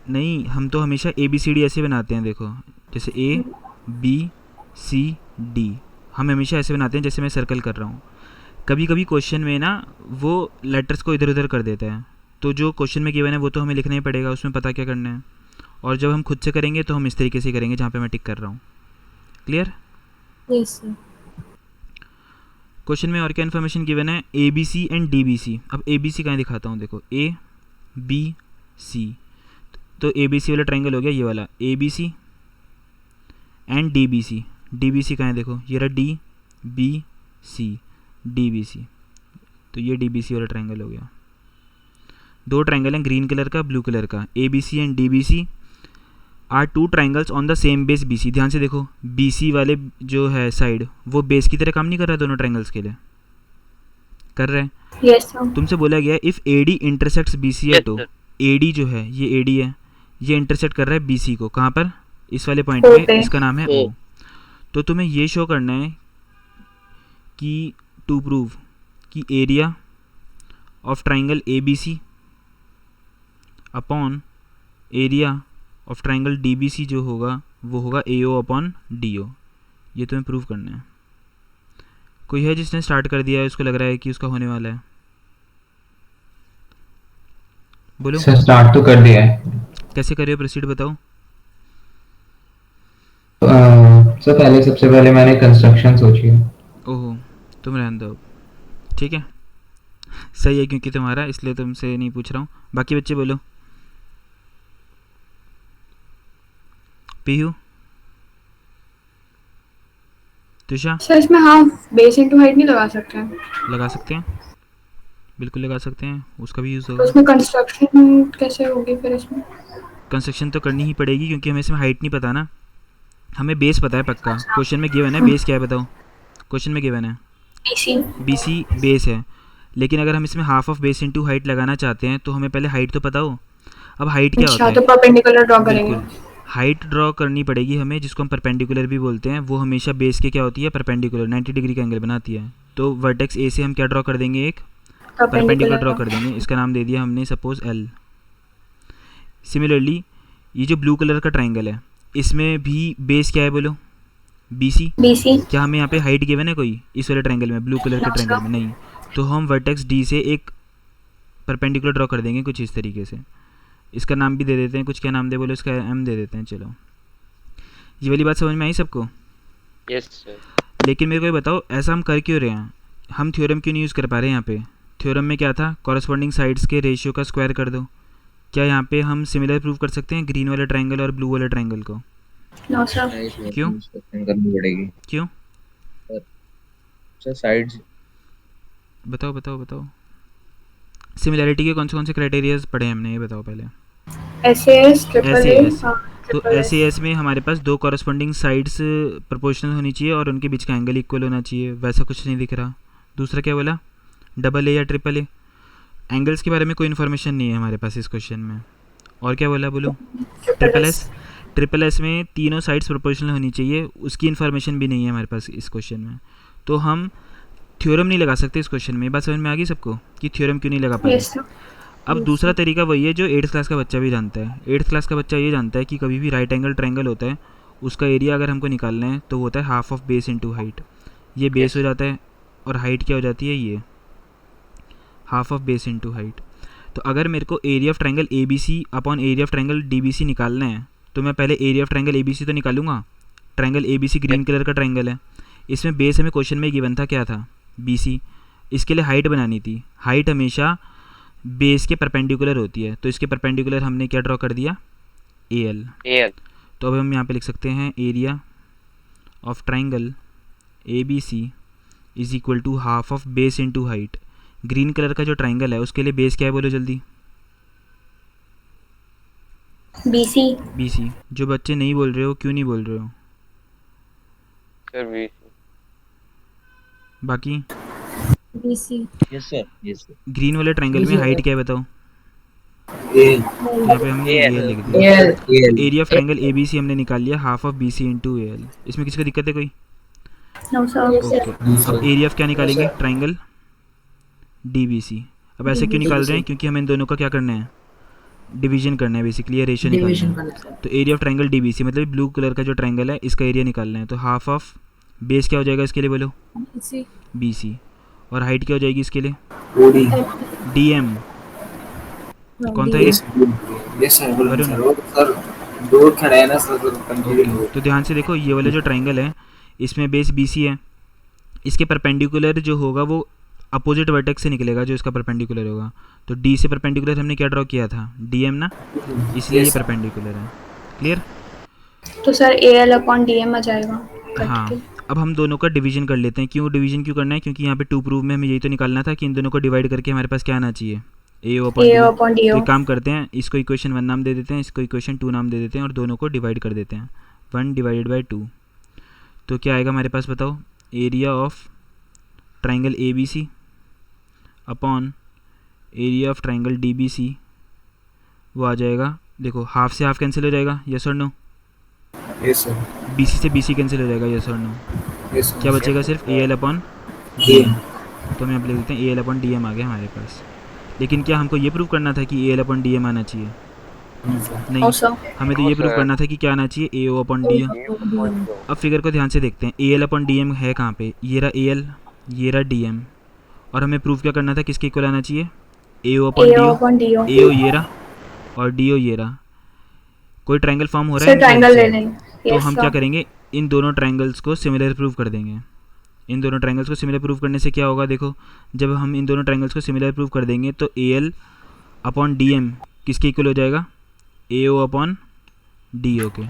नहीं, हम तो हमेशा ए बी सी डी ऐसे बनाते हैं, देखो जैसे ए बी सी डी, हम हमेशा ऐसे बनाते हैं जैसे मैं सर्कल कर रहा हूँ। कभी कभी क्वेश्चन में ना वो लेटर्स को इधर उधर कर देता है, तो जो क्वेश्चन में गिवन है वो तो हमें लिखना ही पड़ेगा, उसमें पता क्या करना है। और जब हम खुद से करेंगे तो हम इस तरीके से करेंगे जहाँ पे मैं टिक कर रहा हूँ। क्लियर? Yes sir. क्वेश्चन में और क्या इन्फॉर्मेशन गिवन है? A B C and D B C. अब ए बी सी कहाँ दिखाता हूँ, देखो ए बी सी, तो ए बी सी वाला ट्रायंगल हो गया ये वाला, A B C and D B C. D B C कहाँ है? देखो ये रहा D B C, D B C, तो ये डी बी सी वाला ट्रायंगल हो गया। दो ट्रायंगल हैं, ग्रीन कलर का ब्लू कलर का, A B C and D B C are two triangles on the same base B C. ध्यान से देखो, बी सी वाले जो है साइड वो बेस की तरह काम नहीं कर रहा है दोनों ट्रायंगल्स के लिए? कर रहे हैं? Yes sir. तुमसे बोला गया if A D intersects B C at O, A D जो है ये ए डी है, ये इंटरसेक्ट कर रहा है बी सी को, कहाँ पर? इस वाले पॉइंट O पे, पे। इसका नाम है ओ। तो तुम्हें ये शो करना है कि टू प्रूव कि area of triangle A B C upon area of triangle D B C जो होगा वो होगा ए ओ अपॉन डी ओ। ये तुम्हें प्रूव करना है। कोई है जिसने स्टार्ट कर दिया है, उसको लग रहा है कि उसका होने वाला है? बोलो। सर स्टार्ट तो कर दिया है। कैसे करिए, प्रोसीड बताओ। सर पहले सबसे पहले मैंने कंस्ट्रक्शन सोची है। ओहो, तुम रहने दो, ठीक है। सही है, क्योंकि तुम्हारा, इसलिए तुमसे नहीं पूछ रहा हूँ। बाकी बच्चे बोलो। पीयू, तुषा? सर इसमें हाँ बेस इंटू हाइट नहीं लगा सकते हैं, लगा सकते हैं, बिल्कुल लगा सकते हैं, उसका भी यूज़ तो होगा। उसमें कंस्ट्रक्शन कैसे होगी फिर इसमें? कंस्ट्रक्शन तो करनी ही पड़ेगी, क्योंकि हमें इसमें हाइट नहीं पता ना, हमें बेस पता है पक्का। क्वेश्चन में गिवन है, बेस क्या है बताओ? क्वेश्चन में गिवन है BC. बी सी बेस है, लेकिन अगर हम इसमें half of base into height लगाना चाहते हैं तो हमें पहले हाइट तो पता हो। अब हाइट क्या होता अच्छा है? तो परपेंडिकुलर ड्रॉ करेंगे। बिल्कुल, हाइट ड्रॉ करनी पड़ेगी हमें, जिसको हम परपेंडिकुलर भी बोलते हैं। वो हमेशा बेस के क्या होती है, परपेंडिकुलर 90 डिग्री का एंगल बनाती है। तो वर्टेक्स ए से हम क्या ड्रॉ कर देंगे, एक परपेंडिकुलर ड्रॉ कर देंगे। इसका नाम दे दिया हमने सपोज एल। सिमिलरली ये जो ब्लू कलर का ट्राइंगल है, इसमें भी बेस क्या है बोलो, BC। BC। क्या हमें यहाँ पे हाइट गिवन है कोई इस वाले ट्रायंगल में, ब्लू कलर के ट्रायंगल में? नहीं। तो हम वर्टेक्स D से एक परपेंडिकुलर ड्रॉ कर देंगे कुछ इस तरीके से। इसका नाम भी दे देते हैं कुछ, क्या नाम दे बोलो, इसका M दे देते हैं। चलो, ये वाली बात समझ में आई सबको? Yes sir. लेकिन मेरे को ये बताओ, ऐसा हम कर क्यों रहे हैं? हम थ्योरम क्यों नहीं यूज़ कर पा रहे हैं यहाँ पे? थ्योरम में क्या था, कॉरस्पॉन्डिंग साइड्स के रेशियो का स्क्वायर कर दो। क्या यहाँ पे हम सिमिलर प्रूव कर सकते हैं ग्रीन वाले ट्रायंगल और ब्लू वाले ट्रायंगल को? No sir. क्यों? करनी पड़ेगी क्यों? सर साइड्स बताओ बताओ बताओ। सिमिलैरिटी के कौन से क्राइटेरियाज पढ़े हैं हमने, ये बताओ पहले। SAS, triple A. SAS। तो SAS में हमारे पास दो कॉरस्पॉन्डिंग साइड्स प्रोपोर्शनल होनी चाहिए और उनके बीच का एंगल इक्वल होना चाहिए। वैसा कुछ नहीं दिख रहा। दूसरा क्या बोला, डबल ए या ट्रिपल ए? एंगल्स के बारे में कोई इन्फॉर्मेशन नहीं है हमारे पास इस क्वेश्चन में। और क्या बोला बोलो, ट्रिपल एस। ट्रिपल एस में तीनों साइड्स प्रोपोर्शनल होनी चाहिए, उसकी इन्फॉर्मेशन भी नहीं है हमारे पास इस क्वेश्चन में। तो हम थ्योरम नहीं लगा सकते इस क्वेश्चन में। ये बात समझ में आ गई सबको कि थ्योरम क्यों नहीं लगा पाए? अब दूसरा तरीका वही है जो 8th क्लास का बच्चा भी जानता है। 8th क्लास का बच्चा ये जानता है कि कभी भी राइट एंगल ट्रायंगल होता है, उसका एरिया अगर हमको निकालना है तो वो होता है half of base into height. ये बेस हो जाता है और हाइट क्या हो जाती है, ये half of base into height. तो अगर मेरे को area of triangle ABC upon area of triangle DBC निकालना है तो मैं पहले एरिया ऑफ ट्रायंगल ABC तो निकालूंगा। ट्रायंगल ABC ग्रीन कलर का ट्रायंगल है, इसमें बेस हमें क्वेश्चन में गिवन था क्या था, BC। इसके लिए हाइट बनानी थी। हाइट हमेशा बेस के परपेंडिकुलर होती है, तो इसके परपेंडिकुलर हमने क्या ड्रॉ कर दिया, AL। तो अब हम यहाँ पे लिख सकते हैं area of triangle ABC is equal to half of base into height. Green colour का जो ट्रायंगल है उसके लिए बेस क्या है बोलो जल्दी, BC। जो बच्चे नहीं बोल रहे हो, क्यों नहीं बोल रहे हो? Sir BC। बाकी BC। Yes sir yes sir. Green वाले ट्रायंगल में हाइट क्या है बताओ? ए यहाँ पे हमने AL लिख दिया। एरिया ऑफ ट्रायंगल ABC हमने निकाल लिया half of BC into AL। इसमें किसी को दिक्कत है कोई? No sir. ओके। अब एरिया ऑफ क्या निकालेंगे, ट्रायंगल DBC। अब ऐसे क्यों निकाल रहे हैं, क्योंकि हमें इन दोनों का क्या करना है, डिवीजन करना है बेसिकली, ये रेशियो निकालना है। तो एरिया ऑफ ट्रायंगल DBC मतलब ब्लू कलर का जो ट्रायंगल है इसका एरिया निकालना है। तो हाफ ऑफ बेस क्या हो जाएगा इसके लिए बोलो, BC। और हाइट क्या हो जाएगी इसके लिए, DM। कौन था ये? Yes sir Varun. सर दूर खड़ा है ना सर, कंफ्यूज हो। तो ध्यान से देखो, ये वाला जो ट्रायंगल है इसमें बेस BC है, इसके परपेंडिकुलर जो होगा वो अपोजिट वर्टेक्स से निकलेगा जो इसका परपेंडिकुलर होगा। तो D से परपेंडिकुलर हमने क्या ड्रॉ किया था, DM ना, इसलिए ये परपेंडिकुलर है। क्लियर? तो सर AL अपॉन DM आ जाएगा। हाँ। अब हम दोनों का डिवीजन कर लेते हैं। क्यों डिवीजन क्यों करना है, क्योंकि यहाँ पे 2 प्रूव में हमें यही तो निकालना था कि इन दोनों को डिवाइड करके हमारे पास क्या आना चाहिए, AO अपॉन DO। तो काम करते हैं, इसको इक्वेशन 1 नाम दे देते हैं, इसको इक्वेशन 2 नाम दे देते हैं और दोनों को डिवाइड कर देते हैं 1 डिवाइडेड बाई 2। तो क्या आएगा हमारे पास बताओ, area of triangle ABC upon area of triangle DBC, वो आ जाएगा, देखो हाफ से हाफ कैंसिल हो जाएगा, यस और नो? Yes sir. BC से BC कैंसिल हो जाएगा, यस और नो? यस क्या बचेगा, सिर्फ AL अपॉन DM। तो हम यहाँ पे लिख देते हैं AL अपॉन DM आ गया हमारे पास। लेकिन क्या हमको ये प्रूव करना था कि AL अपॉन DM आना चाहिए? नहीं, हमें तो ये प्रूव करना था कि क्या आना चाहिए, AO अपॉन DM। अब फिगर को ध्यान से देखते हैं, AL अपॉन DM है कहाँ पे, ये रहा AL, ये रहा DM। और हमें प्रूव क्या करना था, किसके इक्वल आना चाहिए, AO अपॉन DO। AO ये रहा और DO ये रहा। कोई ट्रायंगल फॉर्म हो रहा है, ट्रायंगल ले लेंगे। तो हम क्या करेंगे, इन दोनों ट्रायंगल्स को सिमिलर प्रूव कर देंगे। इन दोनों ट्रायंगल्स को सिमिलर प्रूव करने से क्या होगा, देखो जब हम इन दोनों ट्रायंगल्स को सिमिलर प्रूव कर देंगे तो AL अपॉन DM किसके इक्वल हो जाएगा, AO अपॉन DO के।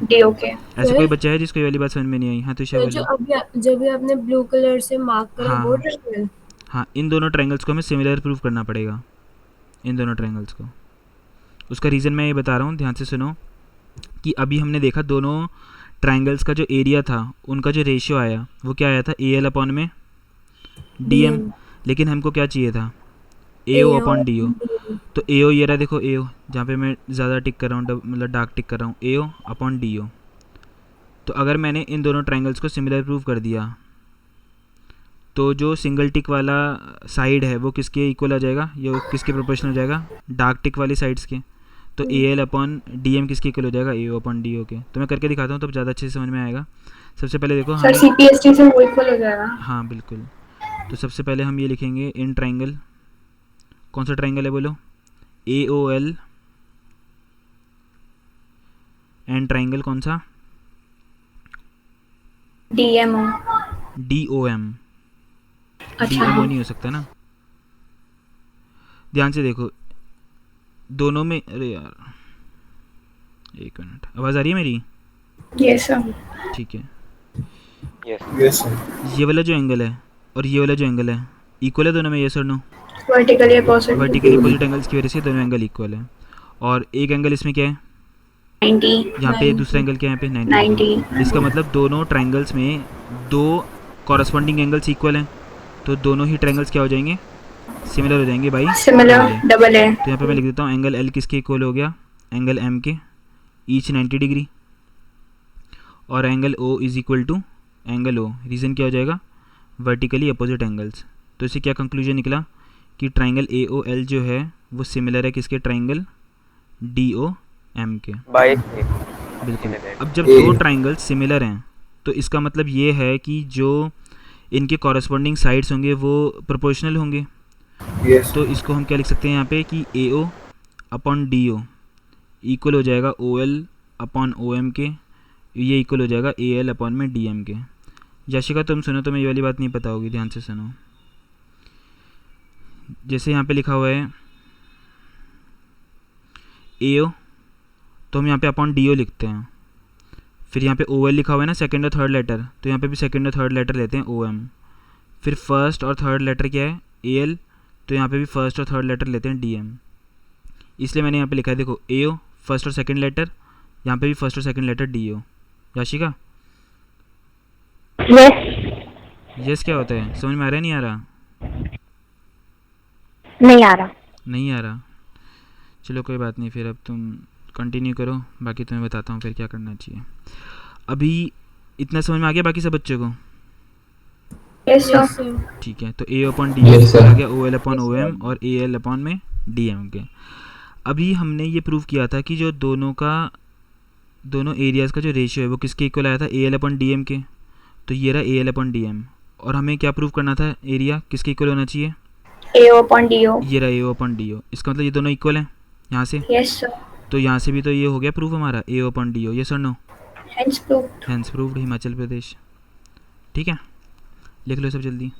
ऐसा कोई बच्चा है जिसको ये वाली बात समझ में नहीं आई? हाँ तो तो जब भी आपने ब्लू कलर से मार्क करा वो ट्रायंगल, हाँ इन दोनों ट्रायंगल्स को हमें सिमिलर प्रूव करना पड़ेगा, इन दोनों ट्रायंगल्स को। उसका रीज़न मैं ये बता रहा हूँ, ध्यान से सुनो कि अभी हमने देखा दोनों ट्रायंगल्स का जो एरिया था उनका जो रेशियो आया वो क्या आया था, AL अपॉन में DM। लेकिन हमको क्या चाहिए था, AO अपॉन DO। तो ए ओ ये रहा, देखो ए ओ जहाँ पे मैं ज़्यादा टिक कर रहा हूँ, मतलब डार्क टिक कर रहा हूँ, ए ओ अपॉन डी ओ। तो अगर मैंने इन दोनों ट्रायंगल्स को सिमिलर प्रूव कर दिया तो जो सिंगल टिक वाला साइड है वो किसके इक्वल आ जाएगा, ये किसके प्रोपोर्शनल हो जाएगा, डार्क टिक वाली साइड्स के। तो A L upon D M किसके इक्वल हो जाएगा, ए ओ अपॉन डी ओ के। तो मैं करके दिखाता हूँ तब ज़्यादा अच्छे से समझ में आएगा। सबसे पहले देखो सर हम, सीपीएसटी से वो इक्वल हो जाएगा। हाँ बिल्कुल। तो सबसे पहले हम ये लिखेंगे इन ट्रायंगल, कौन सा ट्रायंगल है बोलो, A O L, and triangle कौन सा, DMO. D O M. D अच्छा एम ओ हाँ। नहीं हो सकता ना। ध्यान से देखो दोनों में, अरे यार एक मिनट, आवाज़ आ रही है मेरी? Yes sir. ठीक है। Yes yes sir. ये वाला जो एंगल है और ये वाला जो एंगल है इक्वल है दोनों में, यस और no? Vertically opposite. Vertically opposite angles की वजह से दोनों एंगल इक्वल है। और एक एंगल इसमें क्या है, 90। यहाँ पे दूसरा एंगल क्या है, यहाँ पे 90। इसका मतलब दोनों ट्रायंगल्स में दो कॉरस्पॉन्डिंग एंगल्स इक्वल हैं, तो दोनों ही ट्रायंगल्स क्या हो जाएंगे, सिमिलर हो जाएंगे बाई सिमिलर डबल है। तो यहाँ पे मैं लिख देता हूँ एंगल एल किसके इक्वल हो गया, एंगल एम के, ईच 90 डिग्री। और angle O is equal to angle O, reason क्या हो जाएगा, वर्टिकली अपोजिट एंगल्स। तो इससे क्या कंक्लूजन निकला कि ट्रायंगल ए ओ एल जो है वो सिमिलर है किसके, ट्रायंगल डी ओ एम के। बाय बिल्कुल। अब जब दो ट्रायंगल सिमिलर हैं तो इसका मतलब ये है कि जो इनके कॉरस्पॉन्डिंग साइड्स होंगे वो प्रोपोर्शनल होंगे। यस। तो इसको हम क्या लिख सकते हैं यहाँ पे कि A O upon D O equal हो जाएगा O L upon O M के, ये इक्वल हो जाएगा ए एल अपॉन में डी एम के। याशिका तुम सुनो, तुम्हें ये वाली बात नहीं पता होगी, ध्यान से सुनो। जैसे यहाँ पे लिखा हुआ है ए ओ, तो हम यहाँ पे अपॉन डी ओ लिखते हैं। फिर यहाँ पे ओ एल लिखा हुआ है ना, सेकंड और थर्ड लेटर, तो यहाँ पे भी सेकंड और थर्ड लेटर लेते हैं ओ एम। फिर फर्स्ट और थर्ड लेटर क्या है, ए एल, तो यहाँ पे भी फर्स्ट और थर्ड लेटर लेते हैं डी एम। इसलिए मैंने यहाँ पे लिखा है, देखो ए ओ फर्स्ट और सेकंड लेटर, यहाँ पे भी फर्स्ट और second letter D O. Yashika yes. Yes क्या होता है, समझ में आ रहा है, नहीं आ रहा? नहीं आ रहा। नहीं आ रहा, चलो कोई बात नहीं, फिर अब तुम कंटिन्यू करो, बाकी तुम्हें बताता हूँ फिर क्या करना चाहिए। अभी इतना समझ में आ गया बाकी सब बच्चों को? Yes yes sir. सर। ठीक है। तो A upon D Yes, sir. आ गया O L upon O M और ए एल अपॉन में डी एम के। अभी हमने ये प्रूव किया था कि जो दोनों एरियाज़ का जो रेशियो है वो किसके इक्वल आया था, A L upon D M के। तो ये रहा A L upon D M, और हमें क्या प्रूव करना था, एरिया किसके इक्वल होना चाहिए, एओ अपॉन डीओ। ये रहा ए ओ अपॉन डी ओ। इसका मतलब ये दोनों इक्वल हैं यहाँ से, यस सर। तो यहाँ से भी तो ये हो गया प्रूफ हमारा, A O upon D O, yes और no? Hence proved. Hence proved, Himachal Pradesh. ठीक है, लिख लो सब जल्दी।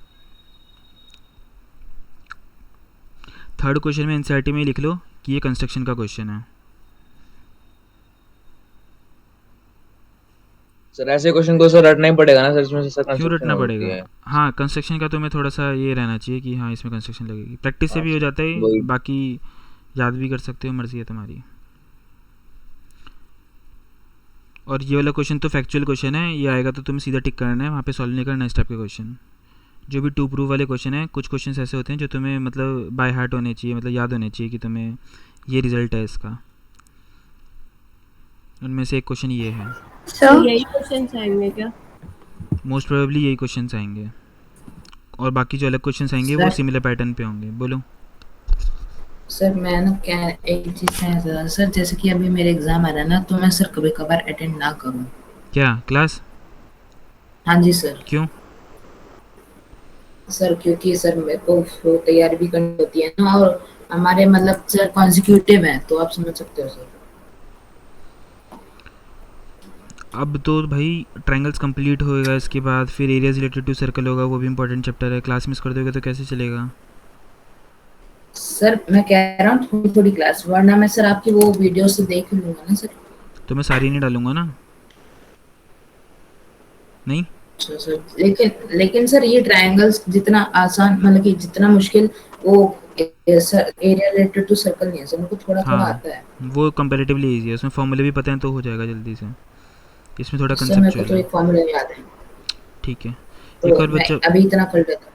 थर्ड क्वेश्चन में एनसीईआरटी में लिख लो कि ये कंस्ट्रक्शन का क्वेश्चन है। सर ऐसे क्वेश्चन को सर रटना ही पड़ेगा ना सर, इसमें से सर क्यों construction रटना होती पड़ेगा? है। हाँ, कंस्ट्रक्शन का तुम्हें थोड़ा सा ये रहना चाहिए कि हाँ इसमें कंस्ट्रक्शन लगेगी, प्रैक्टिस से भी हो जाता है, वही। बाकी याद भी कर सकते हो, मर्जी है तुम्हारी। और ये वाला क्वेश्चन तो फैक्चुअल क्वेश्चन है, ये आएगा तो तुम्हें सीधा टिक करना है, वहाँ पे सॉल्व नहीं करना इस टाइप के क्वेश्चन। जो भी टू प्रूफ वाले क्वेश्चन है, कुछ क्वेश्चन ऐसे होते हैं जो तुम्हें मतलब बाय हार्ट होने चाहिए, मतलब याद होने चाहिए कि तुम्हें ये रिजल्ट है इसका। उनमें से एक क्वेश्चन ये है, सर यही क्वेश्चन आएंगे क्या? मोस्ट प्रोबेबली यही क्वेश्चन आएंगे, और बाकी जो अलग क्वेश्चन आएंगे वो सर। सिमिलर पैटर्न पे होंगे। बोलो। सर मैं ना क्या एक चीज कहना चाहता था सर, जैसे कि अभी मेरे एग्जाम आ रहा है ना, तो मैं सर कभी कभार अटेंड ना करूँ। क्या क्लास? हाँ जी सर। क्यों? सर क्योंकि सर मेरे को फ्लो तैयारी भी करनी होती है ना, और हमारे मतलब सर कॉन्जिक्यूटिव है, तो आप समझ सकते हो सर। अब तो भाई ट्रायंगल्स कंप्लीट होएगा, इसके बाद फिर एरियाज रिलेटेड टू सर्कल होगा, वो भी इंपॉर्टेंट चैप्टर है। क्लास मिस कर दोगे तो कैसे चलेगा? सर मैं कह रहा हूँ थोड़ी थोड़ी क्लास, वरना मैं सर आपकी वो वीडियो से देख लूंगा ना सर। तो मैं सारी नहीं डालूंगा ना, नहीं? अच्छा सर, लेकिन सर ये ट्रायंगल्स जितना आसान मतलब कि जितना मुश्किल वो sir area related to circle नहीं है सर, मुझको थोड़ा थोड़ा हाँ, आता है। वो कंपैरेटिवली इजी है, उसमें फॉर्मूले भी पता है तो हो जाएगा जल्दी से। इसमें थोड़ा सर मेरे को कंसेप्चुअल तो है। एक फॉर्मूला याद है, ठीक है, तो एक और मैं बच्चा, अभी इतना कर लेता हूँ।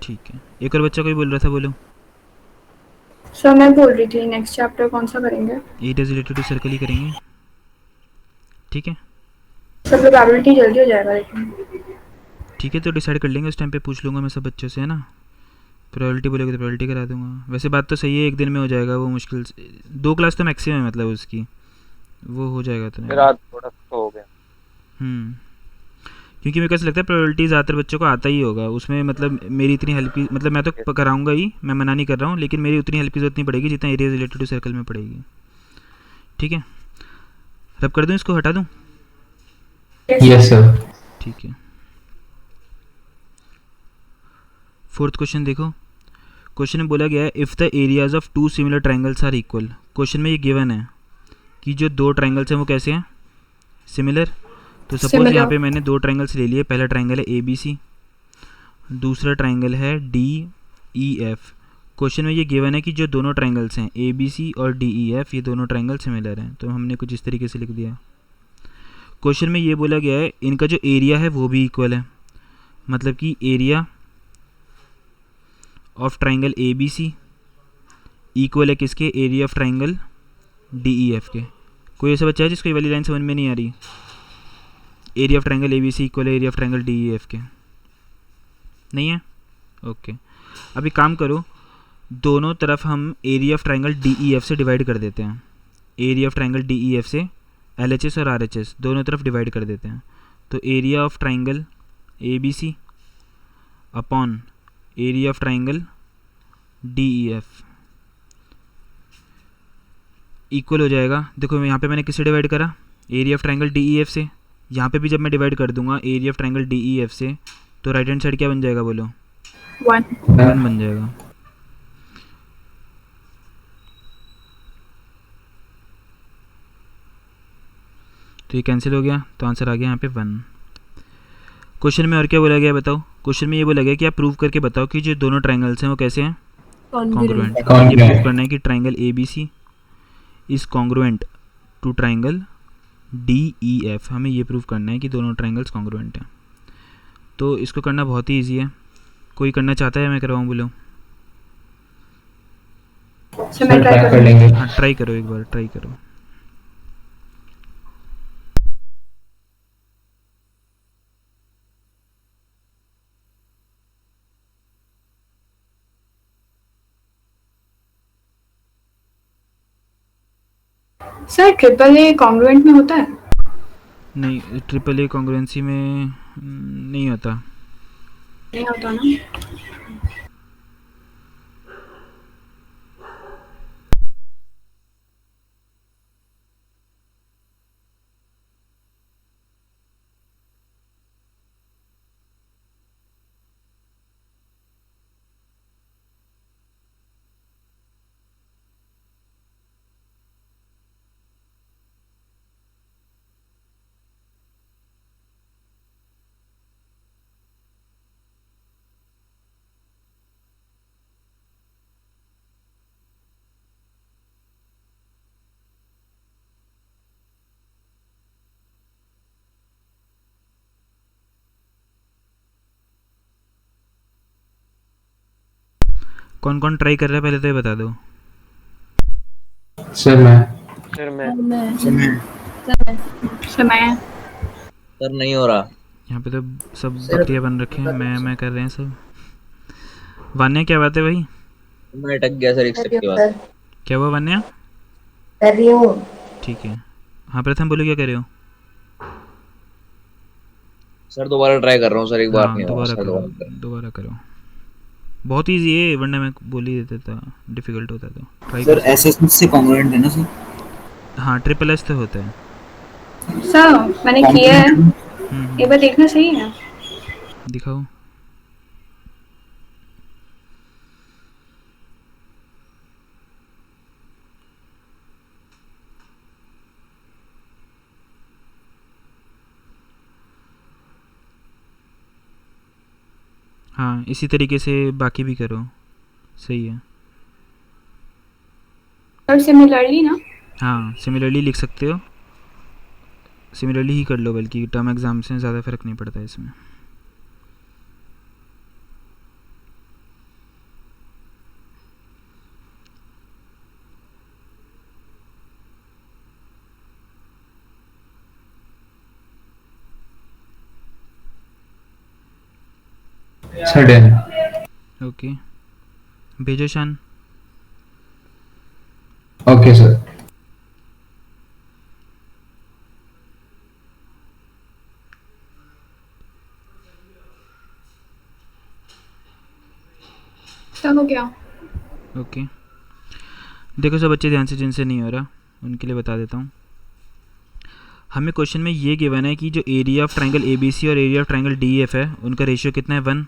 ठीक है, एक और बच्चा कोई बोल रहा था, बोलो। सर मैं बोल रही थी नेक्स्ट चैप्टर कौन सा करेंगे? Area is related to circle ही करेंगे, ठीक है? सर प्रोबेबिलिटी जल्दी हो जाएगा लेकिन। ठीक है, तो डिसाइड कर लेंगे उस टाइम पे, पूछ लूँगा मैं सब बच्चों से, है ना? प्रायोरिटी बोलेगा तो प्रायोरिटी करा दूंगा। वैसे बात तो सही है, एक दिन में हो जाएगा वो, मुश्किल से 2 क्लास तो मैक्सिमम है, मतलब उसकी वो हो जाएगा तो फिर आज थोड़ा सा हो गया। क्योंकि मेरे को ऐसा लगता है प्रायोरिटी ज़्यादातर बच्चों को आता ही होगा उसमें, मतलब मेरी इतनी हेल्प की, मतलब मैं तो कराऊंगा ही, मैं मना नहीं कर रहा हूँ, लेकिन मेरी उतनी हेल्प की जरूरत नहीं पड़ेगी जितना एरिया रिलेटेड टू सर्कल में पड़ेगी, ठीक है? रब कर दूँ, इसको हटा दूँ? Yes sir. ठीक है। 4th क्वेश्चन देखो। क्वेश्चन में बोला गया है if the areas of 2 similar triangles are equal. Question में ये गिवन है कि जो 2 ट्रायंगल्स हैं वो कैसे हैं? सिमिलर। तो सपोज यहाँ पे मैंने 2 ट्रायंगल्स ले लिए। पहला ट्रायंगल है ABC, दूसरा ट्रायंगल है DEF। क्वेश्चन में ये गिवन है कि जो दोनों ट्रायंगल्स हैं ABC और DEF, ये दोनों ट्रायंगल सिमिलर हैं। तो हमने कुछ इस तरीके से लिख दिया। क्वेश्चन में ये बोला गया है इनका जो एरिया है वो भी इक्वल है, मतलब कि area of triangle ABC equal है किसके? एरिया ऑफ ट्रायंगल DEF के। कोई ऐसा बच्चा है जिसको ये वाली लाइन समझ में नहीं आ रही? Area of triangle ABC equal है एरिया ऑफ ट्रायंगल DEF के, नहीं है? ओके, अभी काम करो, दोनों तरफ हम एरिया ऑफ ट्रायंगल DEF से डिवाइड कर देते हैं। एरिया ऑफ ट्रायंगल DEF से LHS और RHS दोनों तरफ डिवाइड कर देते हैं। तो area of triangle ABC upon area of triangle DEF equal हो जाएगा। देखो यहाँ पे मैंने किससे डिवाइड करा? एरिया ऑफ ट्रायंगल DEF से। यहाँ पे भी जब मैं डिवाइड कर दूंगा एरिया ऑफ ट्रायंगल DEF से, तो राइट हैंड साइड क्या बन जाएगा बोलो? 1 बन जाएगा। तो ये कैंसिल हो गया, तो आंसर आ गया यहाँ पे 1। क्वेश्चन में और क्या बोला गया है बताओ? क्वेश्चन में ये बोला गया कि आप प्रूव करके बताओ कि जो दोनों ट्रायंगल्स हैं वो कैसे हैं? कॉन्ग्रुएंट। ये प्रूव करना है कि triangle ABC is congruent to triangle DEF। हमें ये प्रूव करना है कि दोनों ट्रायंगल्स कॉन्ग्रुएंट हैं। तो इसको करना बहुत ही ईजी है। कोई करना चाहता है? मैं करवाऊँ बोलो? सर मैं ट्राई कर लेंगे। हाँ, ट्राई करो, एक बार ट्राई करो। सर ट्रिपल ए कॉन्ग्रुएंट में होता है? नहीं, ट्रिपल ए कॉन्ग्रुएंसी में नहीं होता। नहीं होता ना? कौन कौन ट्राई कर रहा है पहले तो ये बता दो। सर मैं। फिर मैं सर मैं सर नहीं हो रहा। यहाँ पे तो सब बकरियाँ बन रखे हैं, मैं कर रहे हैं सब। वान्या क्या बात है भाई? मैं अटक गया सर एक स्टेप के बाद। क्या हुआ वान्या? कर रही हूँ। ठीक है। हाँ प्रथम बोलो, क्या कर रहे हो? सर दोबारा ट्राई कर रहा हूँ सर, एक बार हाँ, नहीं हो दोबारा रहा सर, करो, दोबारा करो। दोबारा करो। बहुत इजी है, वरना मैं बोल ही देता था डिफिकल्ट होता तो। ट्राई सर करो। एसएस से कॉन्ग्रुएंट है ना सर? हाँ, ट्रिपल एस तो होता है। सर मैंने किया है, हम्म, एक बार देखना सही है। दिखाओ। हाँ, इसी तरीके से बाकी भी करो, सही है। सर सिमिलरली ना? हाँ, सिमिलरली लिख सकते हो, सिमिलरली ही कर लो, बल्कि टर्म एग्जाम से ज़्यादा फर्क नहीं पड़ता इसमें। Sir done. ओके, भेजो शान। Okay sir. सब हो गया। ओके, देखो सब बच्चे ध्यान से, जिनसे नहीं हो रहा उनके लिए बता देता हूँ। हमें क्वेश्चन में ये गिवन है कि जो एरिया ऑफ ट्रायंगल ABC और एरिया ऑफ ट्रायंगल DEF है उनका रेशियो कितना है 1।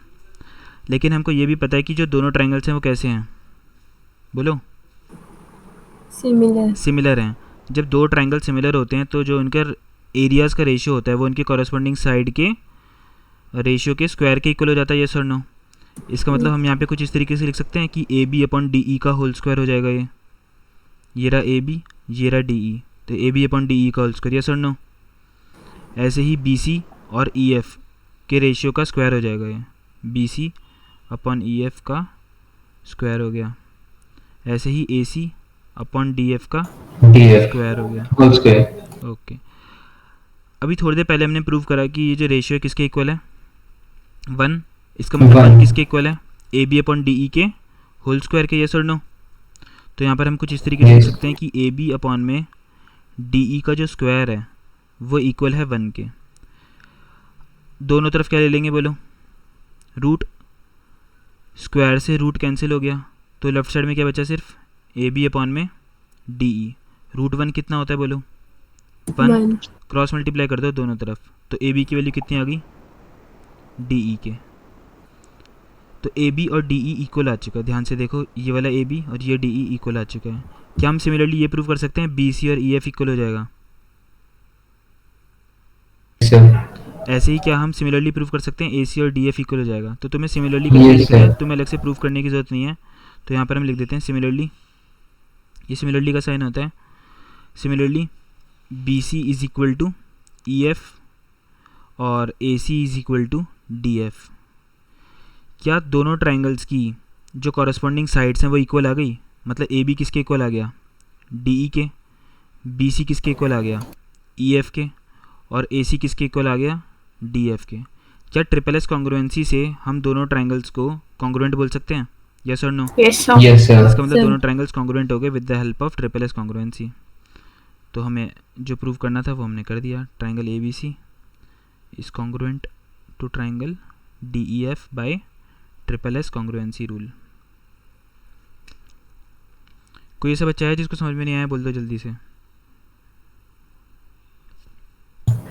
लेकिन हमको ये भी पता है कि जो दोनों ट्रायंगल्स हैं वो कैसे हैं, बोलो, सिमिलर। सिमिलर हैं। जब दो ट्रायंगल सिमिलर होते हैं तो जो उनका एरियाज़ का रेशियो होता है वो उनके कॉरस्पॉन्डिंग साइड के रेशियो के स्क्वायर के इक्वल हो जाता है, यस और नो। इसका मतलब हम यहाँ पे कुछ इस तरीके से लिख सकते हैं कि AB अपॉन DE का होल स्क्वायर हो जाएगा। ये रहा AB, ये रहा DE, तो AB अपॉन DE का होल स्क्वायर, यस और नो। ऐसे ही BC और EF के रेशियो का स्क्वायर हो जाएगा, ये BC अपॉन EF का स्क्वायर हो गया। ऐसे ही AC अपॉन DF का DF स्क्वायर हो गया। Whole square. ओके, अभी थोड़ी देर पहले हमने प्रूव करा कि ये जो रेशियो किसके इक्वल है 1। इसका मतलब 1 किसके इक्वल है, AB अपॉन DE के होल स्क्वायर के, यस और नो। तो यहाँ पर हम कुछ इस तरीके से लिख सकते हैं कि AB अपॉन में DE का जो स्क्वायर है वो इक्वल है 1 के। दोनों तरफ क्या ले लेंगे बोलो, रूट। स्क्वायर से रूट कैंसिल हो गया तो लेफ्ट साइड में क्या बचा, सिर्फ AB अपॉन में DE। रूट 1 कितना होता है बोलो, 1। क्रॉस मल्टीप्लाई कर दो दोनों तरफ, तो AB की वैल्यू कितनी आ गई, DE के। तो AB और DE इक्वल आ चुका है, ध्यान से देखो, ये वाला AB और ये DE इक्वल आ चुका है। क्या हम सिमिलरली ये प्रूव कर सकते हैं BC और EF इक्वल हो जाएगा? ऐसे ही क्या हम सिमिलरली प्रूव कर सकते हैं AC और DF इक्वल हो जाएगा? तो तुम्हें सिमिलरली करके Yes, लिखना है, sir. तुम्हें अलग से प्रूव करने की ज़रूरत नहीं है। तो यहाँ पर हम लिख देते हैं सिमिलरली, ये सिमिलरली का साइन होता है। Similarly BC is equal to EF और AC is equal to DF। क्या दोनों ट्रायंगल्स की जो कॉरस्पॉन्डिंग साइड्स हैं वो इक्वल आ गई? मतलब AB किसके इक्वल आ गया, DE के। BC किसके इक्वल आ गया, EF के। और AC किसके इक्वल आ गया, DF के। क्या ट्रिपल एस कॉन्ग्रुएंसी से हम दोनों ट्रायंगल्स को कॉन्ग्रुएंट बोल सकते हैं, यस और no? Yes sir. Yes sir. इसका मतलब दोनों ट्रायंगल्स कॉन्ग्रुएंट हो गए with the help of triple S congruency. तो हमें जो प्रूव करना था वो हमने कर दिया। Triangle ABC is congruent to triangle DEF by triple S congruency rule. कोई ऐसा बच्चा है जिसको समझ में नहीं आया, बोल दो जल्दी से।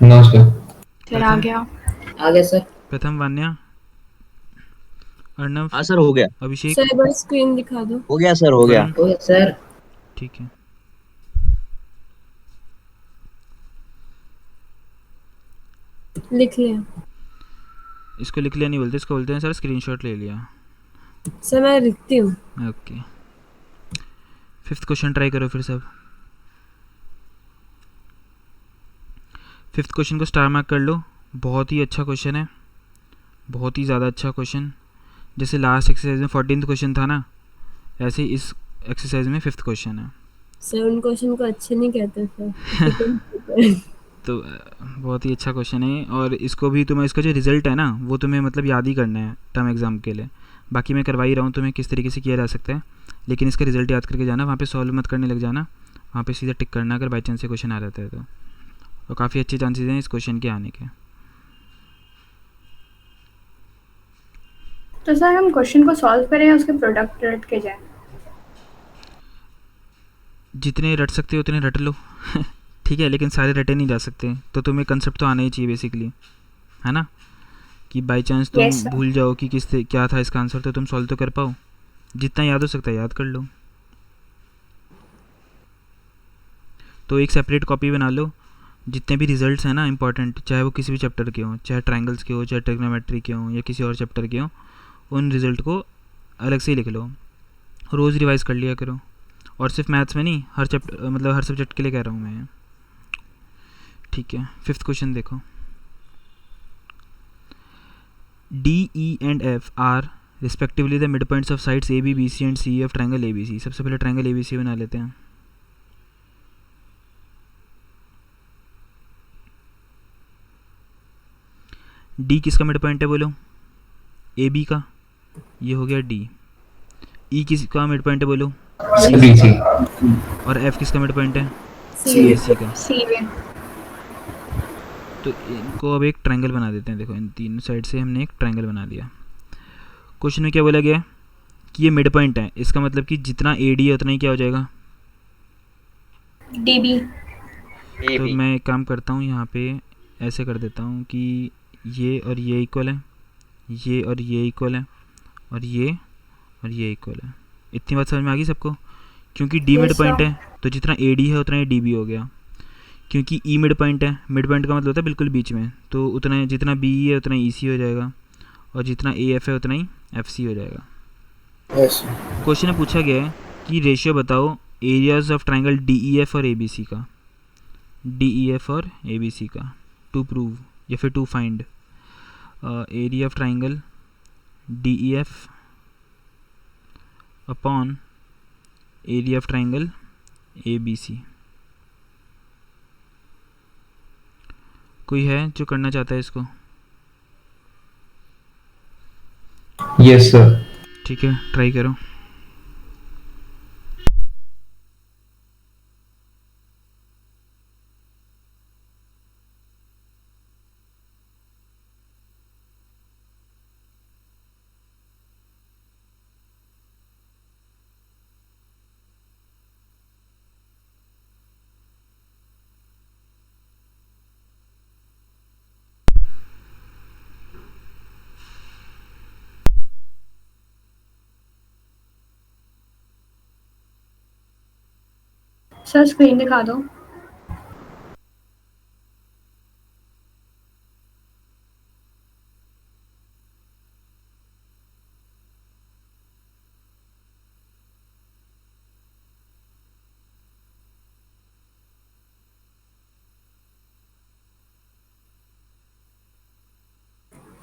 No sir. सर आ गया। आ गया सर। प्रथम, वान्या, अर्णव, हाँ सर हो गया, अभिषेक, सर एक बार स्क्रीन दिखा दो। हो गया सर, हो गया। वरुण, हो गया सर। ठीक है। लिख लिया इसको लिख लिया नहीं बोलते, इसको बोलते हैं सर स्क्रीनशॉट ले लिया। सर, मैं लिखती हूँ। ओके, 5th क्वेश्चन ट्राई करो फिर सब। 5th क्वेश्चन को स्टार मार्क कर लो, बहुत ही अच्छा क्वेश्चन है, बहुत ही ज़्यादा अच्छा क्वेश्चन। जैसे लास्ट एक्सरसाइज में 14th क्वेश्चन था ना, ऐसे ही इस एक्सरसाइज में 5th क्वेश्चन है। सर उन क्वेश्चन को अच्छे नहीं कहते सर। तो बहुत ही अच्छा क्वेश्चन है। और इसको भी तुम्हें, इसका जो रिज़ल्ट है ना वो तुम्हें मतलब याद ही करना है टर्म एग्ज़ाम के लिए। बाकी मैं करवा ही रहा हूँ तुम्हें किस तरीके से किया जा सकता है, लेकिन इसका रिज़ल्ट याद करके जाना, वहाँ पे सॉल्व मत करने लग जाना, वहाँ पे सीधा टिक करना अगर बाई चांस से क्वेश्चन आ जाता है तो। और काफ़ी अच्छे चांसेस हैं इस क्वेश्चन के आने के। तो सर हम क्वेश्चन को सॉल्व करें या उसके प्रोडक्ट रट के जाएं? जितने रट सकते हो उतने रट लो ठीक है, लेकिन सारे रटे नहीं जा सकते, तो तुम्हें कंसेप्ट तो आना ही चाहिए बेसिकली, है ना। कि बाई चांस तुम Yes, sir. भूल जाओ कि क्या था इसका आंसर, तो तुम सॉल्व तो कर पाओ। जितना याद हो सकता है याद कर लो। तो एक सेपरेट कॉपी बना लो, जितने भी रिजल्ट्स हैं ना इंपॉर्टेंट, चाहे वो किसी भी चैप्टर के हों, चाहे ट्रायंगल्स के हो, चाहे ट्रिग्नोमेट्री के हों, या किसी और चैप्टर के हों, उन रिजल्ट को अलग से ही लिख लो, रोज़ रिवाइज कर लिया करो। और सिर्फ मैथ्स में नहीं, हर चैप्टर मतलब हर सब्जेक्ट के लिए कह रहा हूँ मैं, ठीक है। 5th क्वेश्चन देखो, D, E and F are respectively the mid points of sides AB, BC and CE of triangle ABC। सबसे पहले ट्रायंगल ABC बना लेते हैं। D किसका मिड पॉइंट है बोलो, ए बी का, ये हो गया डी। ई किसका मिड पॉइंट है बोलो? BC। और एफ किसका मिड पॉइंट है? सी सी का। सी में। तो इनको अब एक ट्रायंगल बना देते हैं। देखो इन तीनों साइड से हमने एक ट्रायंगल बना दिया। क्वेश्चन में क्या बोला गया कि ये मिड पॉइंट है, इसका मतलब कि जितना ए डी है उतना ही क्या हो जाएगा? डीबी। तो मैं एक काम करता हूँ, यहाँ पे ऐसे कर देता हूँ कि ये और ये इक्वल है, ये और ये इक्वल है, और ये इक्वल है। इतनी बात समझ में आ गई सबको? क्योंकि डी मिड पॉइंट है तो जितना ए डी है उतना ही डी बी हो गया। क्योंकि ई मिड पॉइंट है, मिड पॉइंट का मतलब होता है बिल्कुल बीच में, तो उतना जितना बी है उतना ई सी हो जाएगा, और जितना ए एफ है उतना ही एफ सी हो जाएगा। यस क्वेश्चन में पूछा गया है कि रेशियो बताओ areas of triangle D E F और ए बी सी का, डी ई एफ और ए बी सी का, टू प्रूव या फिर to find area of triangle D E F upon area of triangle A B C. कोई है जो करना चाहता है इसको? Yes sir. ठीक है, ट्राई करो। सर स्क्रीन दिखा दो।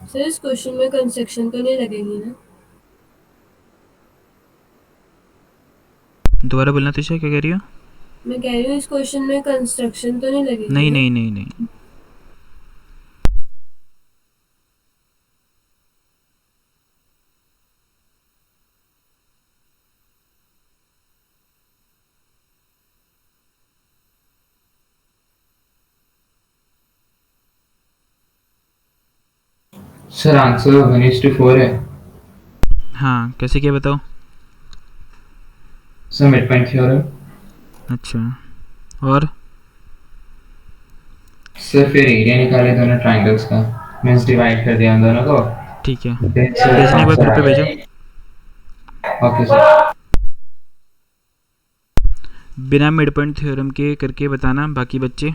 सर इस क्वेश्चन में कंस्ट्रक्शन तो नहीं लगेगी ना? दोबारा बोलना तुषार, क्या कह रही हो? मैं कह रही हूँ इस क्वेश्चन में कंस्ट्रक्शन तो नहीं लगेगी नहीं ना? नहीं नहीं नहीं। सर आंसर 1:4 है। हाँ, कैसे क्या बताओ? Sir mid point theorem. अच्छा, और सर फिर एरिया निकाले दोनों ट्रायंगल्स का, मींस डिवाइड कर दिया उन दोनों को। ठीक है, Then sir भेजने के बाद answer ग्रुप पे आ भेजो। गया। Okay sir. बिना मिड पॉइंट थ्योरम के करके बताना बाकी बच्चे,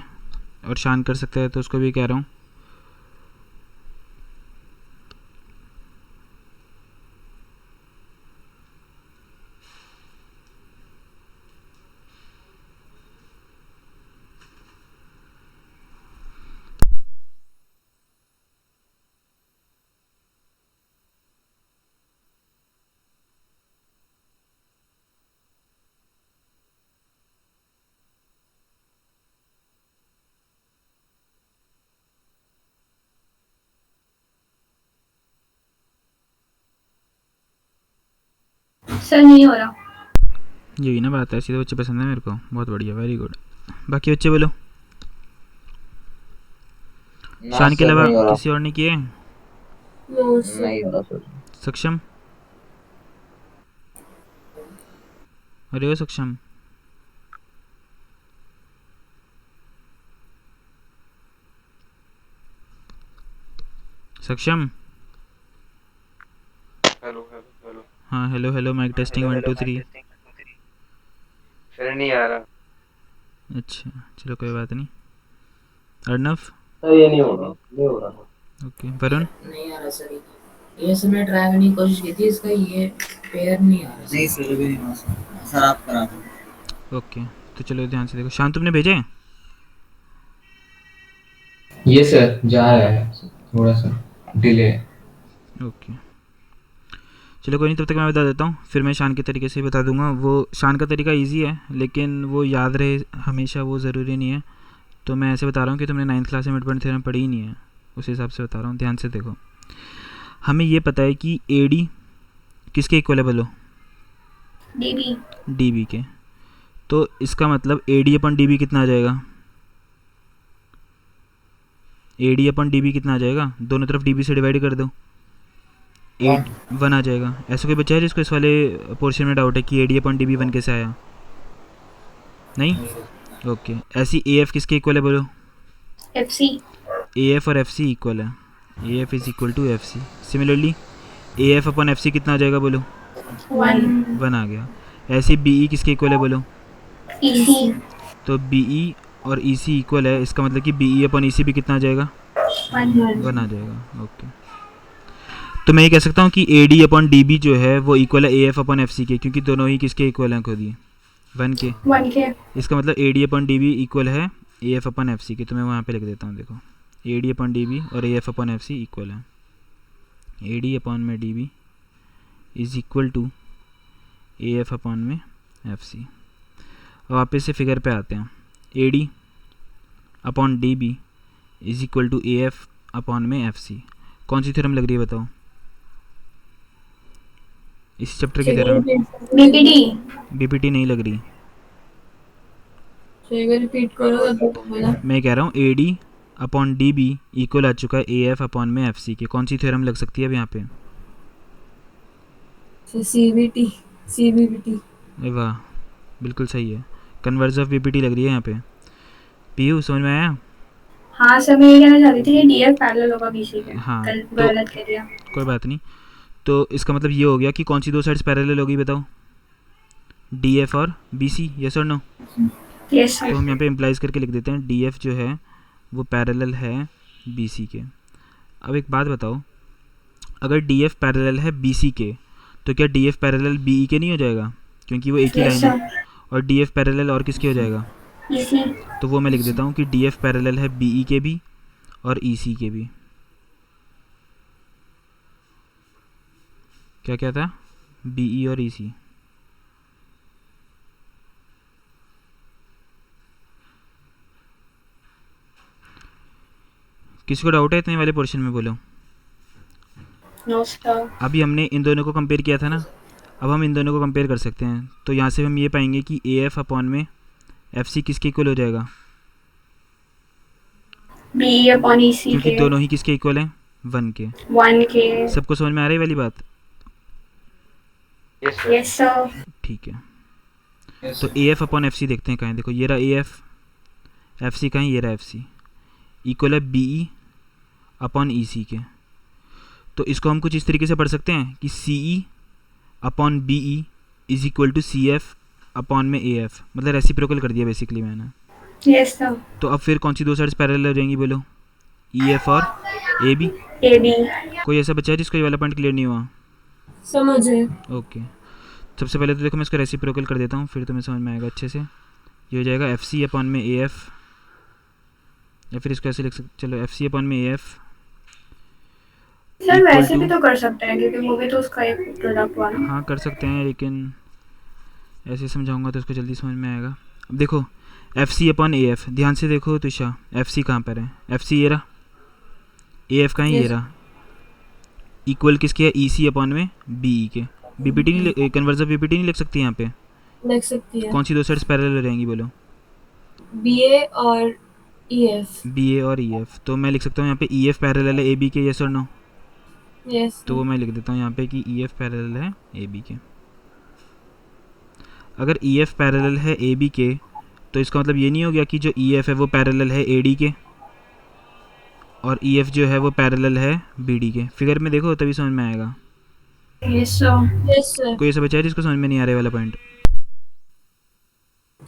और शान कर सकता है तो उसको भी कह रहा हूँ। सर नहीं हो रहा। यही ना बात है, सीधे बच्चे पसंद है मेरे को। बहुत बढ़िया, वेरी गुड। बाकी बच्चे बोलो। शान के अलावा किसी और ने किए? No sir. नहीं हो रहा सर। सक्षम? अरे ओ Saksham, Saksham? Hello hello hello. हाँ hello hello, mike testing 1 2 3। Sir नहीं आ रहा। अच्छा चलो कोई बात नहीं। अर्नव? सर ये नहीं हो रहा, नहीं हो रहा। ओके, वरुण? नहीं आ रहा सर। ये सब मैं ट्राई करने की कोशिश की थी, इसका ये पेयर नहीं आ रहा। नहीं सर अभी नहीं हुआ सर आप करा दो। ओके, तो चलो ध्यान से देखो। शान तुमने भेजे हैं? ये सर जा रहा है, थोड़ा सा डिले। ओके चलो कोई नहीं, तब तक मैं बता देता हूँ, फिर मैं शान के तरीके से ही बता दूंगा। वो शान का तरीका इजी है, लेकिन वो याद रहे हमेशा वो ज़रूरी नहीं है। तो मैं ऐसे बता रहा हूँ कि तुमने 9th क्लास में मिड पॉइंट थ्योरम पढ़ी ही नहीं है, उस हिसाब से बता रहा हूँ, ध्यान से देखो। हमें ये पता है कि ए डी किसके इक्वल है बोलो, डीबी। डी बी के। तो इसका मतलब A D upon D B कितना आ जाएगा, A D upon D B कितना आ जाएगा, दोनों तरफ डी बी से डिवाइड कर दो, 1 आ जाएगा। ऐसा कोई बच्चा है जिसको इस वाले पोर्शन में डाउट है कि A D upon D B 1 कैसे आया? नहीं, ओके। ऐसी ए एफ किसके इक्वल है बोलो, एफसी। ए एफ और एफ सी इक्वल है, A F is equal to F C. Similarly A F upon F C कितना आ जाएगा बोलो, 1 आ गया। ऐसे बी ई किसके इक्वल है बोलो, ईसी। तो बी ई और ई सी इक्वल है, इसका मतलब कि बी ई अपन ई सी भी कितना आ जाएगा, 1 आ जाएगा। ओके, तो मैं ये कह सकता हूँ कि A D upon D B जो है वो इक्वल है A F upon F C के, क्योंकि दोनों ही किसके इक्वल हैं खुद ही 1 के। इसका मतलब A D upon D B equal है A F upon F C के। तो मैं वहाँ पे लिख देता हूँ, देखो A D upon D B और A F upon F C equal है, ए डी अपन में D B is equal to A F upon में एफ सी। अब वापस से फिगर पे आते हैं, A D upon D B is equal to A F upon में एफ सी। कौन सी थ्योरम लग रही है बताओ, इस चैप्टर की थ्योरम? बीपीटी नहीं लग रही, रिपीट करो तो बोला। मैं कह रहा हूँ A D upon D B equal आ चुका है ए एफ अपॉन में एफ सी के। कौन सी थ्योरम लग सकती है अब यहाँ पे? CBT, CBT. वाह, बिल्कुल सही है, कन्वर्ज ऑफ बीपीटी लग रही है यहाँ पे। पीयू समझ में आया? हाँ सर, मैं ये कहना चाह रही थी कि डीएफ पैरेलल होगा बीसी के। हाँ, कल तो गलत कह दिया। कोई बात नहीं। तो इसका मतलब ये हो गया कि कौन सी दो साइड्स पैरेलल होगी बताओ, डी एफ और बी सी, यस और नो? यस तो हम यहाँ पे इम्प्लाइज करके लिख देते हैं डी एफ जो है वो पैरेलल है बी सी के। अब एक बात बताओ, अगर डी एफ पैरेलल है बी सी के तो क्या D F parallel B E के नहीं हो जाएगा, क्योंकि वो एक ही लाइन है? और डी एफ पैरेलल और किसके हो जाएगा? तो वो मैं लिख देता हूँ कि डी एफ पैरेलल है बी ई के भी और ई सी के भी। क्या क्या था, बी ई और ई सी। किसी को डाउट है इतने वाले पोर्शन में बोलो? No sir. अभी हमने इन दोनों को कंपेयर किया था ना, अब हम इन दोनों को कंपेयर कर सकते हैं। तो यहाँ से हम ये पाएंगे कि ए एफ अपॉन में एफ सी किसके इक्वल हो जाएगा, बी अपॉन ईसी क्योंकि के। दोनों ही किसके इक्वल हैं, 1 के। 1 के। सबको समझ में आ रही वाली बात? Yes sir. ठीक है, तो A F upon F C देखते हैं कहाँ है। देखो ये रहा एफ सी कहाँ है, ये रहा एफ सी इक्वल है बी ई अपॉन ई सी के। तो इसको हम कुछ इस तरीके से पढ़ सकते हैं कि C E upon B E is equal to C F upon में ए एफ, मतलब रेसिप्रोकल कर दिया बेसिकली मैंने। Yes sir. तो अब फिर कौन सी दो साइड्स पैरेलल हो जाएंगी बोलो, ई एफ और ए बी। कोई ऐसा बच्चा है जिसको ये वाला पॉइंट क्लियर नहीं हुआ? समझे। ओके, सबसे पहले तो देखो मैं इसको रेसिप्रोकल कर देता हूँ, फिर तुम्हें समझ में आएगा अच्छे से। ये हो जाएगा एफ सी अपॉन में ए एफ, या फिर इसको ऐसे लिख सकते, चलो एफ सी अपॉन में ए एफ सर वैसे भी तो कर सकते हैं, क्योंकि वो भी तो उसका एक प्रोडक्ट हुआ ना। हाँ कर सकते हैं, लेकिन ऐसे समझाऊंगा तो उसको जल्दी समझ में आएगा। अब देखो F C upon A F, ध्यान से देखो तुषा, एफ सी कहाँ पर है, एफ सी ये रहा, ए एफ कहाँ है, ये रहा, इक्वल किसके है, ई सी अपॉन में बी ई के। बीपीटी नहीं, कन्वर्स ऑफ बीपीटी नहीं लिख सकती यहाँ पे? लिख सकती है। कौन सी दो साइड्स पैरेलल हो जाएंगी बोलो? बी ए और ई एफ। बी ए और ई एफ। तो मैं लिख सकता हूँ यहाँ पे ई एफ पैरेलल है ए बी के, यस और नो? यस। तो वो मैं लिख देता हूँ यहाँ पे कि ई एफ पैरेलल है ए बी के। अगर ई एफ पैरेलल है ए बी के तो इसका मतलब ये नहीं हो गया कि जो ई एफ है वो पैरेलल है ए डी के और ई एफ जो है वो पैरेलल है बी डी के। फिगर में देखो तभी समझ में आएगा। Yes sir. Yes sir. कोई ऐसा बच्चा है जिसको समझ में नहीं आ रहा वाला पॉइंट?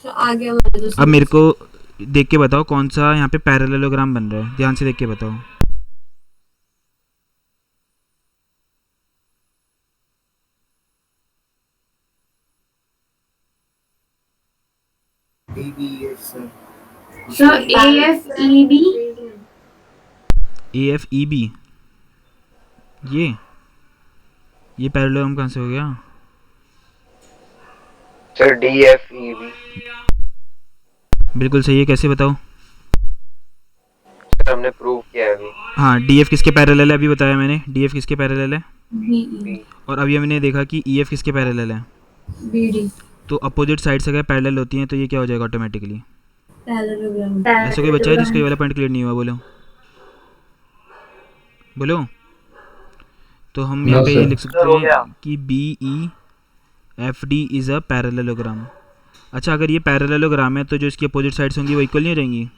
तो आगे हमारे अब मेरे को देख के बताओ कौन सा यहाँ पे पैरेललोग्राम बन रहा है, ध्यान से देख के बताओ। Sir A F E B. A F E B, ये पैरेललोग्राम कहाँ से हो गया? Sir D F E B. बिल्कुल सही है, कैसे बताओ? सर हमने प्रूव किया है अभी। हाँ, डी एफ किसके पैरेलल है अभी बताया मैंने, डी एफ किसके पैरेलल है, BE और अभी हमने देखा कि ई एफ किसके पैरेलल है। BD तो अपोजिट साइड्स अगर पैरेलल होती हैं तो ये क्या हो जाएगा ऑटोमेटिकली। पैरेललोग्राम। ऐसा कोई बच्चा है जिसको ये वाला पॉइंट क्लियर नहीं हुआ, बोलो बोलो। तो हम यहाँ No, पे ये sir. लिख सकते हो गया। हैं कि B E F D is a parallelogram. अच्छा, अगर ये पैरेललोग्राम है तो जो इसकी अपोजिट साइड्स होंगी वो इक्वल नहीं हो जाएंगी,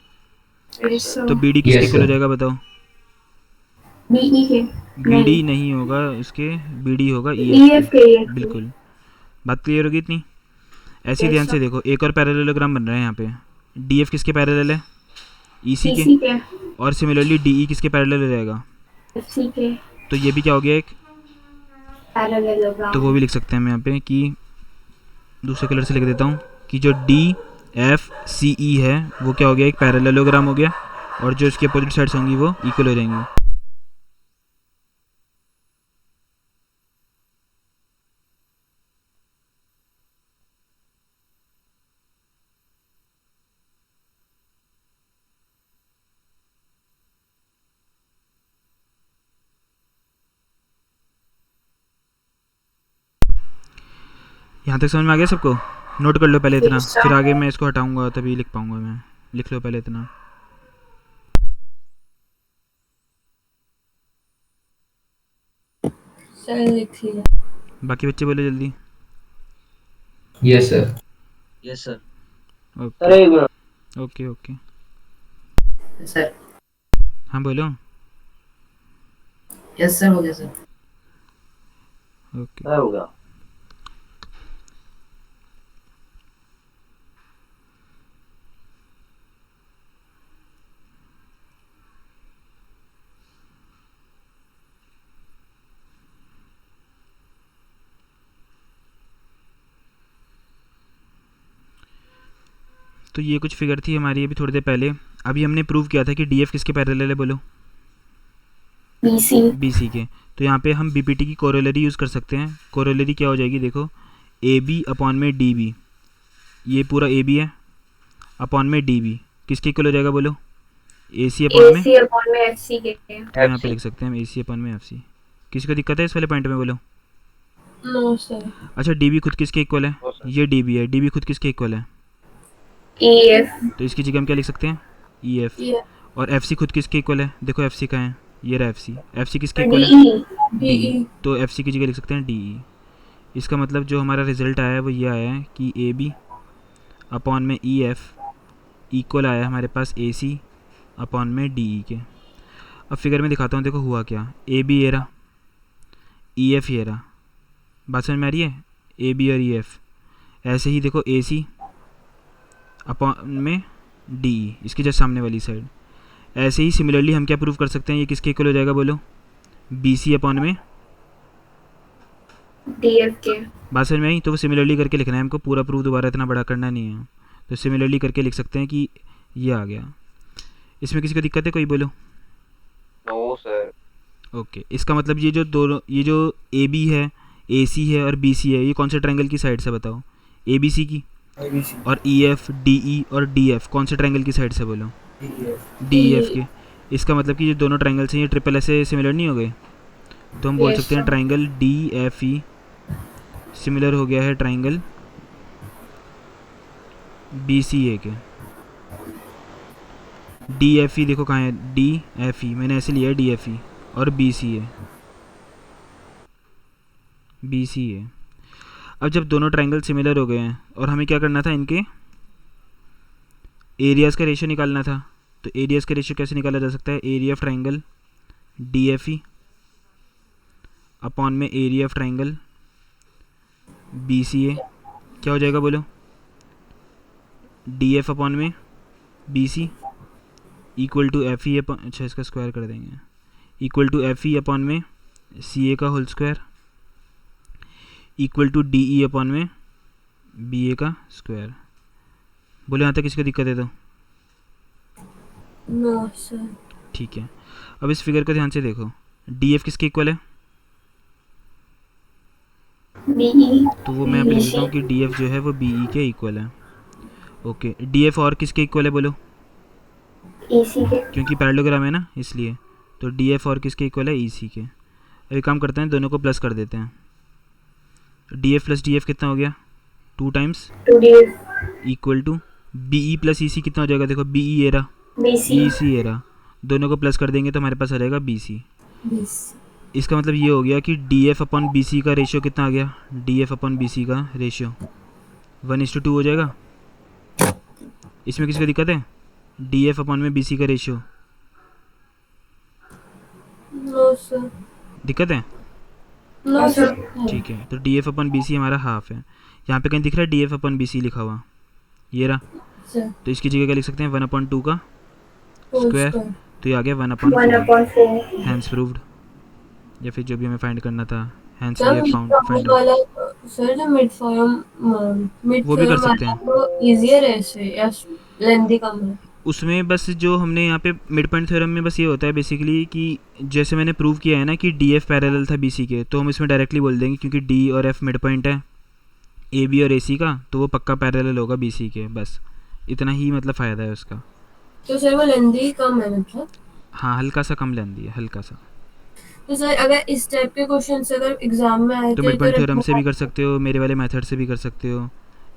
तो बी डी किसके Yes, इक्वल हो sir. जाएगा बताओ। BE के बी डी नहीं होगा इसके, बी डी होगा ई EF एफ के के। बिल्कुल, बात क्लियर होगी इतनी। ऐसे ही Yes, ध्यान sir. से देखो, एक और पैरेललोग्राम बन रहा है यहाँ पे। डी एफ किसके पैरेलल है, ई सी EC के, के और सिमिलरली डी ई किसके पैरेलल हो जाएगा, FC के तो ये भी क्या हो गया एक, पैरेललोग्राम। तो वो भी लिख सकते हैं हम यहाँ पे कि दूसरे कलर से लिख देता हूँ कि जो डी एफ सी ई है वो क्या हो गया, एक पैरेललोग्राम हो गया, और जो इसकी अपोजिट साइड्स होंगी वो इक्वल हो जाएंगी। यहाँ तक समझ में आ गया सबको, नोट कर लो पहले इतना, Yes, sir. फिर आगे मैं इसको हटाऊंगा तभी लिख पाऊंगा मैं। लिख लो पहले इतना। सर लिख लिया। बाकी बच्चे बोले जल्दी। Yes, sir. Yes sir. Sir okay एक मिनट, ओके ओके, सर हाँ बोलो। यस सर, हो गया सर। ओके, सर हो गया। तो ये कुछ फिगर थी हमारी अभी थोड़ी देर पहले। अभी हमने प्रूव किया था कि डी एफ किसके पैरेलल है, बोलो। BC बी सी के। तो यहाँ पे हम बी पी टी की कोरोलरी यूज़ कर सकते हैं। कोरोलरी क्या हो जाएगी देखो, ए बी अपॉन में डी बी, ये पूरा ए बी है अपॉन में डी बी, किसके इक्वल हो जाएगा बोलो, ए सी अपॉन में। AC अपॉन में FC के तो यहाँ पे लिख सकते हैं हम ए सी अपॉन में एफ सी। किसी को दिक्कत है इस वाले पॉइंट में, बोलो। No sir. अच्छा, डी बी खुद किसके इक्वल है, ये डी बी है, डी बी खुद किसके इक्वल है, EF तो इसकी जगह हम क्या लिख सकते हैं, ई एफ। ये और एफ सी खुद किसके इक्वल है, देखो एफ सी का है, ये रहा एफ सी। एफ सी किसके इक्वल है, DE BE तो एफ सी की जगह लिख सकते हैं डी ई। इसका मतलब जो हमारा रिजल्ट आया है वो ये आया है कि ए बी अपॉन में ई एफ इक्वल आया है हमारे पास ए सी अपॉन में डी ई के। अब फिगर में दिखाता हूँ, देखो हुआ क्या, ए बी ये रहा, ई एफ ये रहा, बात समझ में आ रही है, ए बी और ई एफ। ऐसे ही देखो ए सी अपॉन में डी ई, इसकी जस्ट सामने वाली साइड। ऐसे ही सिमिलरली हम क्या प्रूव कर सकते हैं, ये किसके इक्वल हो जाएगा बोलो, बी सी अपॉन में, DF के बात समझ में आई। तो वो सिमिलरली करके लिखना है हमको, पूरा प्रूफ दोबारा इतना बड़ा करना नहीं है। तो सिमिलरली करके लिख सकते हैं कि ये आ गया। इसमें किसी को दिक्कत है, कोई बोलो। No sir. ओके, इसका मतलब ये जो दोनों, ये जो ए बी है, ए सी है और बी सी है, ये कौन से ट्रायंगल की साइड से बताओ, ए बी सी की। और ई एफ डी ई और डी एफ कौन से ट्रायंगल की साइड से बोलो, डी एफ के। इसका मतलब कि ये दोनों ट्रायंगल्स हैं ये ट्रिपल ऐसे सिमिलर नहीं हो गए, तो हम बोल Yes, सकते हैं sir. Triangle D F E similar हो गया है ट्रायंगल बी सी ए के। डी एफ ई देखो कहाँ है, डी एफ ई मैंने ऐसे लिया है डी एफ ई, और बी सी ए, बी सी ए। अब जब दोनों ट्रायंगल सिमिलर हो गए हैं और हमें क्या करना था, इनके एरियाज़ का रेशियो निकालना था। तो एरियाज़ का रेशियो कैसे निकाला जा सकता है, area of triangle D F E upon में area of triangle B C A, क्या हो जाएगा बोलो, डी एफ अपॉन में B C equal to F E upon, अच्छा इसका स्क्वायर कर देंगे, equal to F E upon में सी ए का whole square equal to D E upon में बी ए का स्क्वायर। बोले यहाँ तक किसी को दिक्कत है तो नो सर। ठीक है। अब इस फिगर को ध्यान से देखो, डी एफ किसके इक्वल है, BE तो वो मैं यहाँ पे लिख देता हूँ कि डी एफ जो है वो बी ई के इक्वल है। ओके, डी एफ और किसके इक्वल है बोलो, EC के। क्योंकि पैरेललोग्राम है ना इसलिए। तो DF और किसके इक्वल है, EC के। अब एक काम करते हैं, दोनों को प्लस कर देते हैं। DF प्लस DF कितना हो गया, 2 times 2DF equal to BE plus EC कितना हो जाएगा, देखो BE ये रहा, BC। EC ये रहा, दोनों को प्लस कर देंगे तो हमारे पास आ जाएगा BC। 20। इसका मतलब ये हो गया कि DF अपॉन BC का रेशियो कितना आ गया, DF अपॉन BC का रेशियो 1:2 हो जाएगा। इसमें किसी को दिक्कत है, DF अपॉन में BC का रेशियो नो सर, दिक्कत है? No sir. ठीक है, तो DF अपॉन BC हमारा हाफ है। यहाँ पे कहीं दिख रहा है DF अपॉन BC लिखा हुआ, ये रहा। सर तो इसकी जगह क्या लिख सकते हैं, 1/2 का होल स्क्वायर, स्क्वायर। तो ये आ गया 1/4। 1/4। हैंस प्रूव्ड, या फिर जो भी हमें फाइंड करना था, hence sir we have found find. वाला सर जो मिड फॉर्म वो भी कर सकते हैं। वो इजियर है इससे या लेंथी कम है? उसमें बस जो हमने यहाँ पे मिड पॉइंट थ्योरम में बस ये होता है बेसिकली कि जैसे मैंने प्रूव किया है ना कि DF पैरेलल था BC के, तो हम इसमें डायरेक्टली बोल देंगे क्योंकि D और F मिड पॉइंट है AB और AC का, तो वो पक्का पैरेलल होगा BC के। बस इतना ही मतलब फ़ायदा है उसका। तो सर वो लेंथी कम है मतलब? हाँ, हल्का सा कम लेंदी है, हल्का सा। तो सर अगर इस टाइप के क्वेश्चन अगर एग्जाम में आए तो मिड पॉइंट थ्योरम से भी कर सकते हो, मेरे वाले मेथड से भी कर सकते हो।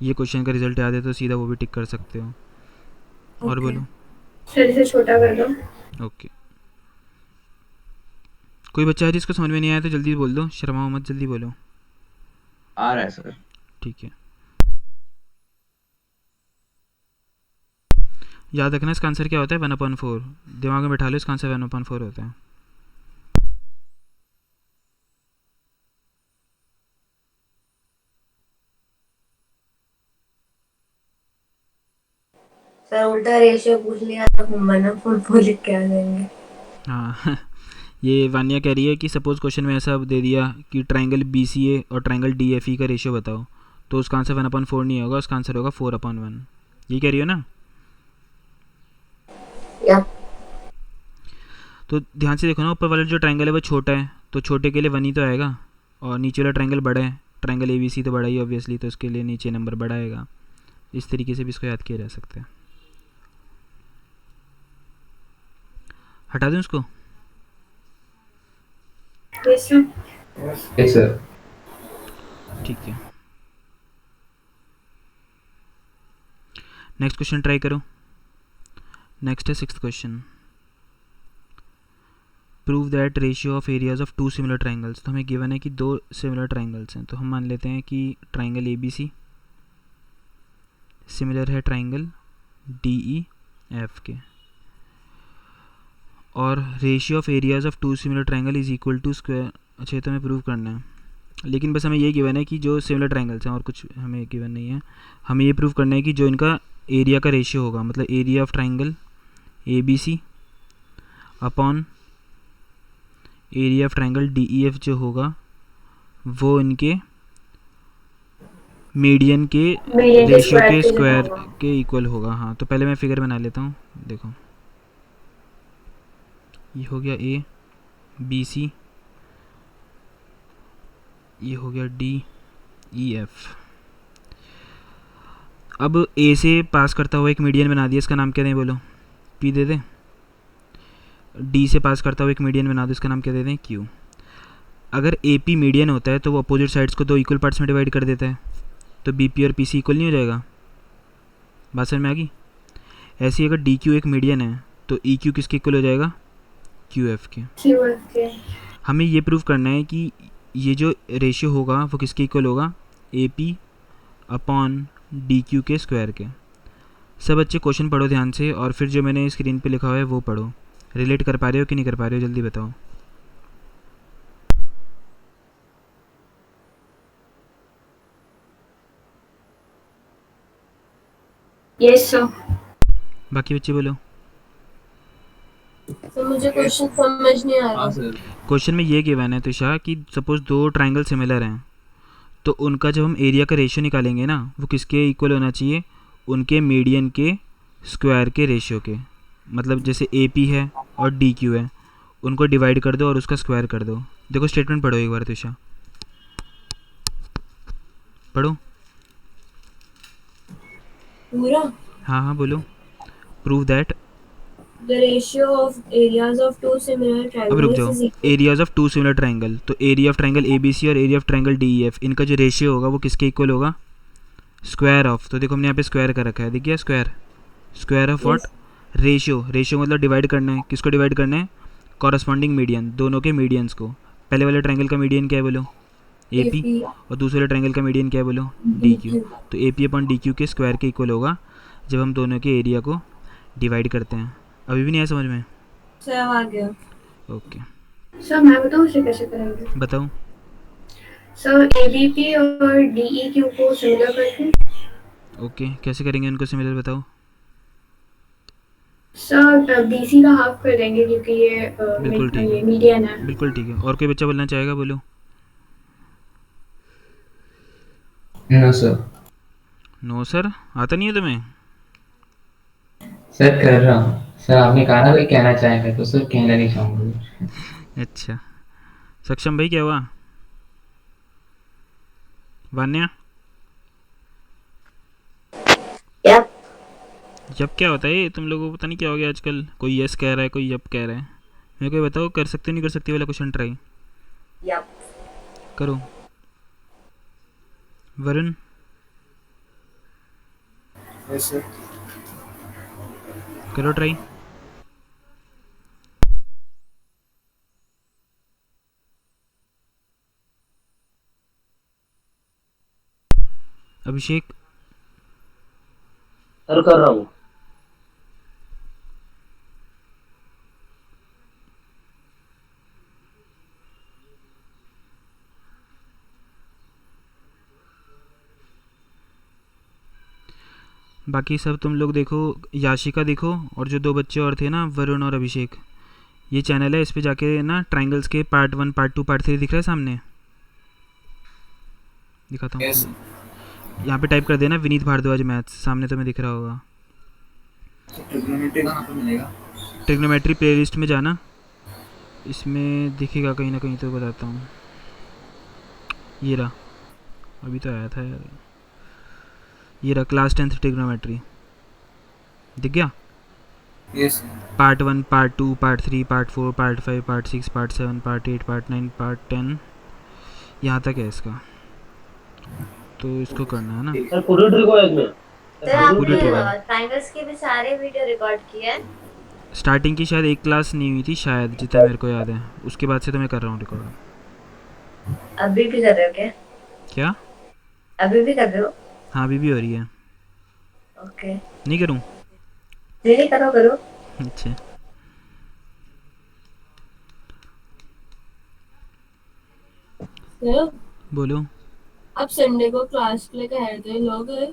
ये क्वेश्चन का रिजल्ट याद है तो सीधा वो भी टिक कर सकते हो। और बोलो। सर इसे छोटा कर दो। ओके, कोई बच्चा है जिसको समझ में नहीं आया तो जल्दी बोल दो, शर्माओ मत, जल्दी बोलो। आ रहा है सर। ठीक है, याद रखना इसका आंसर क्या होता है, 1/4। दिमाग में बैठा लो, इसका आंसर 1/4 होता है। सर उल्टा रेशियो पूछ लिया तो हम 1/4 लिख के आ जाएंगे। हाँ ये वानिया कह रही है कि सपोज क्वेश्चन में ऐसा दे दिया कि ट्राइंगल BCA और ट्राइंगल DFE का रेशियो बताओ, तो उसका आंसर 1/4 नहीं होगा, उसका आंसर होगा 4/1। ये कह रही हो ना? या तो ध्यान से देखो ना, ऊपर वाला जो ट्राइंगल है वो छोटा है, तो छोटे के लिए 1 ही तो आएगा, और नीचे वाला ट्राइंगल बड़ा है, ट्राइंगल ABC तो बड़ा ही ऑब्वियसली, तो उसके लिए नीचे नंबर बड़ा आएगा। इस तरीके से भी इसको याद किया जा सकता है। हटा दूँ इसको? Yes sir. Yes sir. ठीक है, नेक्स्ट क्वेश्चन ट्राई करो। नेक्स्ट है 6th question. Prove that ratio of areas of 2 similar triangles. तो हमें गिवन है कि 2 सिमिलर ट्राइंगल्स हैं, तो हम मान लेते हैं कि ट्राइंगल ABC सिमिलर है ट्राइंगल DEF के, और ratio of areas of 2 similar triangle is equal to square. अच्छा, ये तो हमें प्रूव करना है, लेकिन बस हमें ये गिवन है कि जो सिमिलर ट्राइंगल्स हैं, और कुछ हमें गिवन नहीं है। हमें ये प्रूव करना है कि जो इनका एरिया का रेशियो होगा, मतलब area of triangle ABC upon area of triangle DEF जो होगा वो इनके मीडियन के रेशियो के स्क्वायर के इक्वल होगा। हाँ, तो पहले मैं फिगर बना लेता हूँ। देखो, ये हो गया ABC, ये हो गया DEF। अब A से पास करता हुआ एक मीडियन बना दिया, इसका नाम क्या दें बोलो? P दे दें। D से पास करता हुआ एक मीडियन बना दो, इसका नाम क्या दे दें? Q। अगर AP मीडियन होता है तो वो अपोजिट साइड्स को 2 इक्वल पार्ट्स में डिवाइड कर देता है, तो BP और PC इक्वल नहीं हो जाएगा? बात समझ में आ गई? ऐसे ही अगर DQ एक मीडियन है तो EQ किसके इक्वल हो जाएगा? QF के। हमें ये प्रूव करना है कि ये जो रेशियो होगा वो किसके इक्वल होगा? AP अपॉन DQ के स्क्वायर के। सब बच्चे क्वेश्चन पढ़ो ध्यान से, और फिर जो मैंने स्क्रीन पे लिखा हुआ है वो पढ़ो। रिलेट कर पा रहे हो कि नहीं कर पा रहे हो, जल्दी बताओ। Yes sir. बाकी बच्चे बोलो। तो मुझे क्वेश्चन समझ नहीं आ रहा। क्वेश्चन में ये गिवन है तुषा कि सपोज 2 ट्राइंगल सिमिलर हैं, तो उनका जब हम एरिया का रेशियो निकालेंगे ना, वो किसके इक्वल होना चाहिए? उनके मीडियन के स्क्वायर के रेशियो के। मतलब जैसे AP है और DQ है, उनको डिवाइड कर दो और उसका स्क्वायर कर दो। देखो स्टेटमेंट पढ़ो एक बार तुषा, पढ़ो। पूरा? हाँ हाँ बोलो। Prove that The ratio of areas of two similar अब रुक triangles जाओ, is equal. Areas of two similar triangle, तो area of triangle A B C और area of triangle D E F, इनका जो रेशियो होगा वो किसके इक्वल होगा? स्क्वायर ऑफ, तो देखो हमने यहाँ पे स्क्वायर कर रखा है, दिख गया square, square of what? Ratio, ratio मतलब डिवाइड करना है, किसको डिवाइड करना है? कॉरस्पॉन्डिंग मीडियन, दोनों के मीडियंस को। पहले वाले ट्राइंगल का मीडियन क्या है बोलो? ए पी, और दूसरे वाले ट्राइंगल का मीडियन क्या है बोलो? D Q. तो A P upon D Q के स्क्वायर के इक्वल होगा जब हम दोनों के एरिया को डिवाइड करते हैं। अभी भी नहीं आया समझ में? सर आ गया। ओके, सर मैं बताऊँ इसे कैसे करेंगे? बताओ। सर ABP और DEQ को सिमिलर करके। ओके, कैसे करेंगे उनको सिमिलर, बताओ। सर BC का हाफ कर देंगे क्योंकि ये बिल्कुल ठीक है, मीडियन है। बिल्कुल ठीक है। और कोई बच्चा बोलना चाहेगा, बोलो। No sir. नो सर, आता नहीं है तुम्हें? सर कर रहा हूँ सर, आपने कहा ना कोई कहना चाहेगा तो सर कहना नहीं चाहूँगा। अच्छा, सक्षम भाई क्या हुआ? वान्या, जब क्या होता है तुम लोगों को पता नहीं क्या हो गया आजकल, कोई यस कह रहा है, कोई यप कह रहा है। मेरे को बताओ, कर सकते नहीं कर सकते वाला क्वेश्चन ट्राई करो। Varun, yes sir. करो ट्राई। अभिषेक, सर कर रहा हूँ। बाकी सब तुम लोग देखो, याशिका देखो, और जो दो बच्चे और थे ना, वरुण और अभिषेक, ये चैनल है, इस पे जाके ना ट्राइंगल्स के पार्ट 1 पार्ट 2 पार्ट 3 दिख रहा है सामने, दिखाता हूँ। यस। यहाँ पे टाइप कर देना विनीत भारद्वाज मैथ्स, सामने तुम्हें दिख रहा होगा। ट्रिग्नोमेट्री कहाँ पे मिलेगा? ट्रिग्नोमेट्री प्लेलिस्ट में जाना, इसमें दिखेगा कहीं ना कहीं, तो बताता हूँ। ये रहा, अभी तो आया था यार, ये रहा क्लास 10th ट्रिग्नोमेट्री, दिख गया? Yes. Part 1 part 2 part 3 part 4 part 5 part 6 part 7 part 8 part 9 part 10, यहाँ तक है इसका। तो इसको करना है ना। सर पूरी ट्रिक हो इसमें? हाँ, पूरी ट्रिक है। ट्रायंगल्स के भी सारे वीडियो रिकॉर्ड किए हैं। स्टार्टिंग की शायद एक क्लास नहीं हुई थी शायद, जितना मेरे को याद है, उसके बाद से तो मैं कर रहा हूँ रिकॉर्ड। अभी भी कर रहे हो क्या? क्या? अभी भी कर रहे हो? हाँ, अभी भी हो रही है। ओके, नहीं करूँ? नहीं करो करो। अच्छा, सर बोलो। आप संडे को क्लास के लिए कह रहे थे, लोग हैं?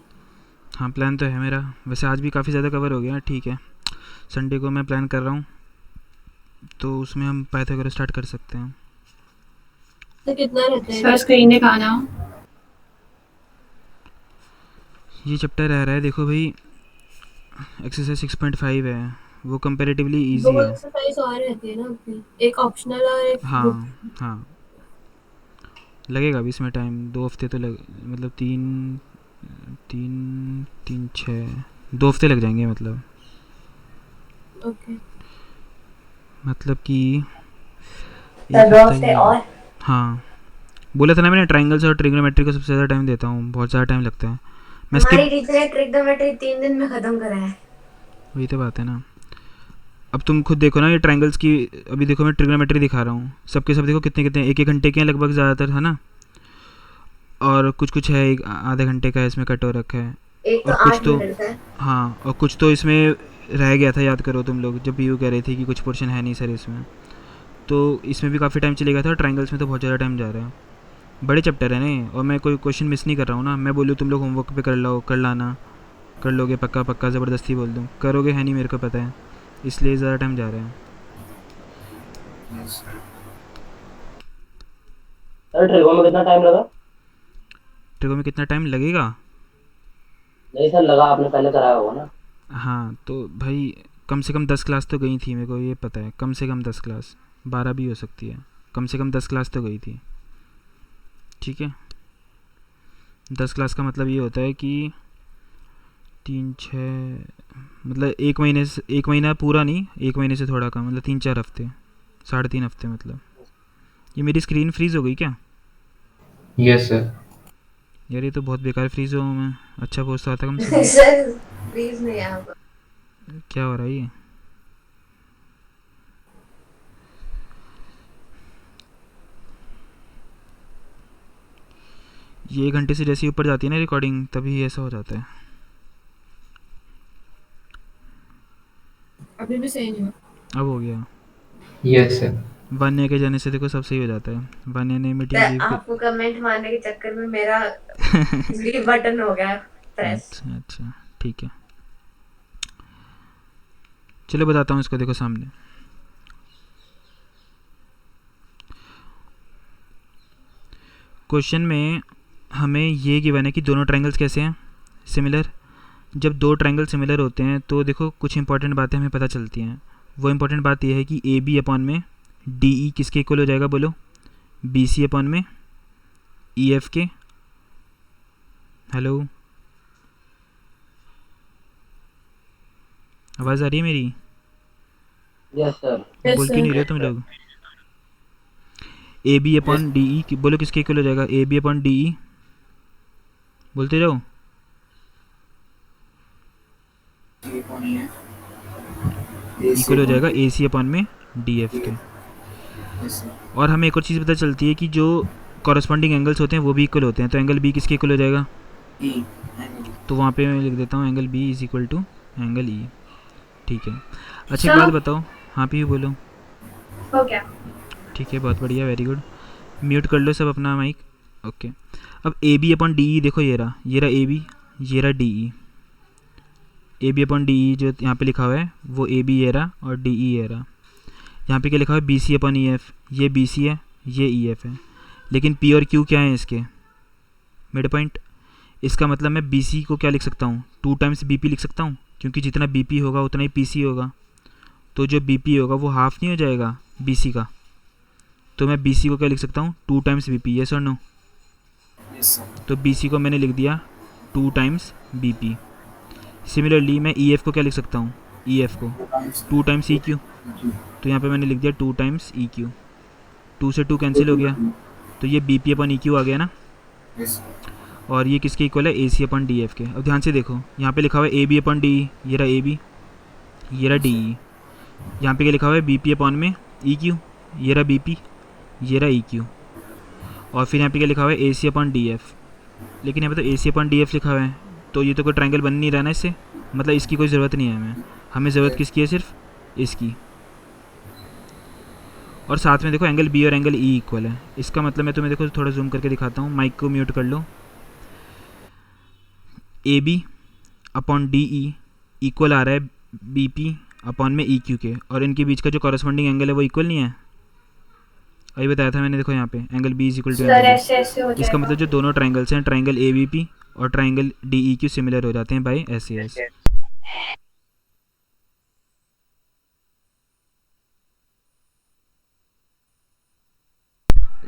हाँ, प्लान तो है मेरा, वैसे आज भी काफ़ी ज़्यादा कवर हो गया, ठीक है। संडे को मैं प्लान कर रहा हूँ, तो उसमें हम पाइथागोरस स्टार्ट कर सकते हैं। तो कितना रहता है? सर स्क्रीन दिखाना। ये चैप्टर रह रहा है, देखो भाई, एक्सरसाइज 6.5 है, वो कंपैरेटिवली इजी दो है। एक्सरसाइज और रहती है ना अपनी, एक ऑप्शनल और एक हाँ group। हाँ, लगेगा भी इसमें टाइम, 2 हफ्ते तो लग, मतलब 2 हफ्ते लग जाएंगे, ओके। मतलब कि सर 2 हफ्ते और? हाँ, बोला था ना मैंने, ट्राइंगल्स और ट्रिग्नोमेट्री को सबसे ज़्यादा टाइम देता हूँ, बहुत ज़्यादा टाइम लगता है। मैं हमारी टीचर ने ट्रिग्नोमेट्री 3 दिन में खत्म करा है। वही तो बात है ना। अब तुम खुद देखो ना, ये ट्राइंगल्स की, अभी देखो मैं ट्रिग्नोमेट्री दिखा रहा हूँ, सबके सब देखो कितने कितने, एक घंटे के हैं लगभग ज़्यादातर, है ना, और कुछ कुछ है एक आधे घंटे का इसमें कट हो रखा है, एक तो और कुछ 8 तो, मिनट का है। हाँ, और कुछ तो इसमें रह गया था, याद करो तुम लोग जब यू कह रहे थे कि कुछ पोर्शन है नहीं सर इसमें, तो इसमें भी काफ़ी टाइम चलेगा था, ट्राइंगल्स में तो बहुत ज़्यादा टाइम जा रहा है, बड़े चैप्टर है ना, और मैं कोई क्वेश्चन मिस नहीं कर रहा हूँ ना, मैं बोलूँ तुम लोग होमवर्क पे कर लाना, कर लोगे पक्का पक्का, ज़बरदस्ती बोल दूँ, करोगे है नहीं, मेरे को पता है, इसलिए ज़्यादा टाइम जा रहा है। सर ट्रिगो में कितना टाइम लगा? ट्रिगो में कितना टाइम लगेगा? नहीं सर लगा, आपने पहले कराया होगा ना। हाँ, तो भाई कम से कम 10 क्लास तो गई थी, मेरे को ये पता है, कम से कम 10 क्लास, 12 भी हो सकती है, कम से कम 10 क्लास तो गई थी, ठीक है। 10 क्लास का मतलब ये होता है कि 3 6 मतलब 1 महीना पूरा नहीं, 1 महीने से थोड़ा कम, मतलब 3 4 हफ्ते, 3.5 हफ्ते मतलब। ये मेरी स्क्रीन फ्रीज़ हो गई क्या? Yes sir. यार ये तो बहुत बेकार फ्रीज़ हुआ हूँ मैं, अच्छा पोस्ट आता कम से कम। सर प्लीज नहीं यहाँ पर। क्या हो रहा है ये? ये 1 घंटे से जैसे ही ऊपर जाती है ना रिकॉर्डिंग, तभी ऐसा हो जाता है। अभी भी सही नहीं हुआ। अब हो गया। Yes sir. वन्य के जाने से देखो सब सही हो जाता है। वन्य ने मीटिंग लीव के आपको कमेंट मारने के चक्कर में मेरा लीव बटन हो गया प्रेस। अच्छा अच्छा ठीक है, चलो बताता हूँ इसको, देखो सामने। क्वेश्चन में हमें ये गिवन है कि दोनों ट्रायंगल्स कैसे हैं, सिमिलर। जब दो ट्रायंगल सिमिलर होते हैं तो देखो कुछ इंपॉर्टेंट बातें हमें पता चलती हैं। वो इंपॉर्टेंट बात यह है कि ए बी अपॉन में डी ई किसके इक्वल हो जाएगा, बोलो? बी सी अपॉन में ई एफ के। हेलो, आवाज़ आ रही है मेरी? Yes sir. Yes, बोल sir. क्यों नहीं रहे तुम लोग? A B upon D E बोलो किसके इक्वल हो जाएगा? A B upon D E बोलते जाओ। इक्वल हो जाएगा ए सी अपॉन में डी एफ के। और हमें एक और चीज़ पता चलती है कि जो कॉरस्पॉन्डिंग एंगल्स होते हैं वो भी इक्वल होते हैं। तो एंगल बी किसके इक्वल हो जाएगा? तो वहाँ पे मैं लिख देता हूँ angle B is equal to angle E. ठीक है, अच्छा एक बात बताओ। हाँ पी बोलो। हो गया। ठीक है, बहुत बढ़िया, वेरी गुड। म्यूट कर लो सब अपना माइक। ओके, अब A B upon D E देखो, ये रहा ए बी, ये रहा D E. A B upon D E जो यहाँ पे लिखा हुआ है वो ए बी ये रहा और डी ई ये रहा। यहाँ पे क्या लिखा हुआ है? B C upon E F. ये बी सी है, ये ई एफ है। लेकिन पी और क्यू क्या है इसके? Mid point. इसका मतलब मैं बी सी को क्या लिख सकता हूँ? 2 टाइम्स बी पी लिख सकता हूँ, क्योंकि जितना बी पी होगा उतना ही पी सी होगा। तो जो बी पी होगा वो हाफ नहीं हो जाएगा बी सी का? तो मैं बी सी को क्या लिख सकता हूँ? 2 टाइम्स बी पी। यस और नो? तो बी सी को मैंने लिख दिया 2 टाइम्स बी पी। सिमिलरली मैं ई एफ को क्या लिख सकता हूँ? ई एफ को 2 टाइम्स ई क्यू। तो यहाँ पे मैंने लिख दिया 2 टाइम्स ई क्यू। 2 से 2 कैंसिल हो गया, तो ये बी पी अपन ई क्यू आ गया ना। और ये किसके इक्वल है? A C upon D F के। अब ध्यान से देखो, यहाँ पे लिखा हुआ है A B upon D E, ये रहा ए बी, ये रहा डी ई। यहाँ पे क्या लिखा हुआ है? बी पी अपॉन में ई क्यू, ये रहा बी पी, ये रहा ई क्यू। और फिर यहाँ पे क्या लिखा हुआ है? A C upon D F. लेकिन यहाँ पे तो ए सी अपॉन डी एफ लिखा हुआ है, तो ये तो कोई ट्रायंगल बन नहीं रहा ना इससे, मतलब इसकी कोई ज़रूरत नहीं है हमें ज़रूरत किसकी है? सिर्फ इसकी। और साथ में देखो एंगल बी और एंगल ई इक्वल है। इसका मतलब मैं तुम्हें देखो थोड़ा जूम करके दिखाता हूँ, माइक को म्यूट कर लो। A B upon D E equal आ रहा है बी पी अपॉन में ई क्यू के, और इनके बीच का जो कॉरस्पॉन्डिंग एंगल है वो इक्वल नहीं है। अभी बताया था मैंने, देखो यहाँ पे angle B is equal to sir ऐसे ऐसे हो इसका जाएगा। मतलब जो दोनों ट्रायंगल्स हैं, ट्रायंगल ए बी पी और triangle D E Q similar हो जाते हैं बाय एस ए एस।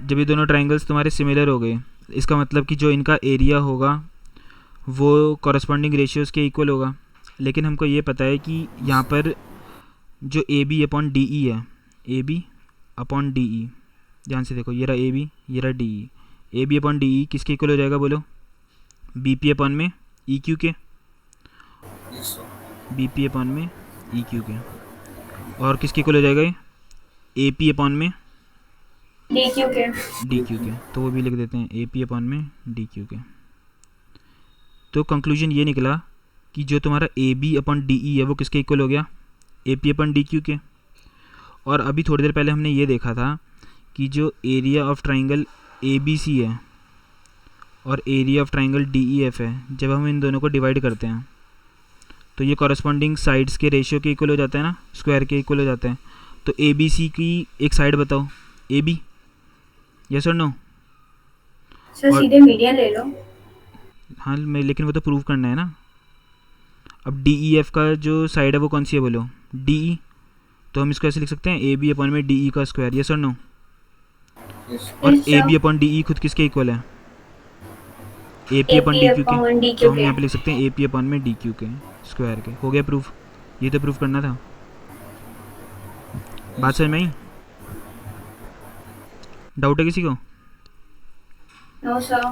जब ये दोनों ट्रायंगल्स तुम्हारे सिमिलर हो गए, इसका मतलब कि जो इनका एरिया होगा वो कॉरस्पॉन्डिंग रेशियोज़ के इक्वल होगा। लेकिन हमको ये पता है कि यहाँ पर जो A B upon D E है, A B upon D E, ध्यान से देखो, ये रहा ए बी, ये रहा D E. A B upon D E किसके इक्वल हो जाएगा बोलो? बी पी अपॉन में ई क्यू के, बी पी अपॉन में ई क्यू के। और किसके इक्वल हो जाएगा ये? ए पी अपॉन में डी क्यू के। डी क्यू के। तो वो भी लिख देते हैं ए पी अपॉन में डी क्यू के। तो कंक्लूजन ये निकला कि जो तुम्हारा A B upon D E है वो किसके इक्वल हो गया? A P upon D Q के। और अभी थोड़ी देर पहले हमने ये देखा था कि जो area of triangle A B C है और area of triangle D E F है, जब हम इन दोनों को डिवाइड करते हैं तो ये कॉरस्पॉन्डिंग साइड्स के रेशियो के इक्वल हो जाता है ना, स्क्वायर के इक्वल हो जाता है। तो ए बी सी की एक साइड बताओ, ए बी, यस और नो? सर और- सीधे मीडियन ले लो। हाँ मैं, लेकिन वो तो प्रूव करना है ना। अब डी ई एफ का जो साइड है वो कौन सी है बोलो? D E. तो हम इसको ऐसे लिख सकते हैं ए बी अपॉन में डी ई का स्क्वायर, यस और नो? और Yes, A sir. B upon D E खुद किसके इक्वल है? A P upon D Q के, upon तो DQ हम के। यहाँ पे लिख सकते हैं ए पी अपन में डी क्यू के स्क्वायर के। हो गया प्रूफ, ये तो प्रूफ करना था। बात समझ में आई? डाउट है किसी को? No sir.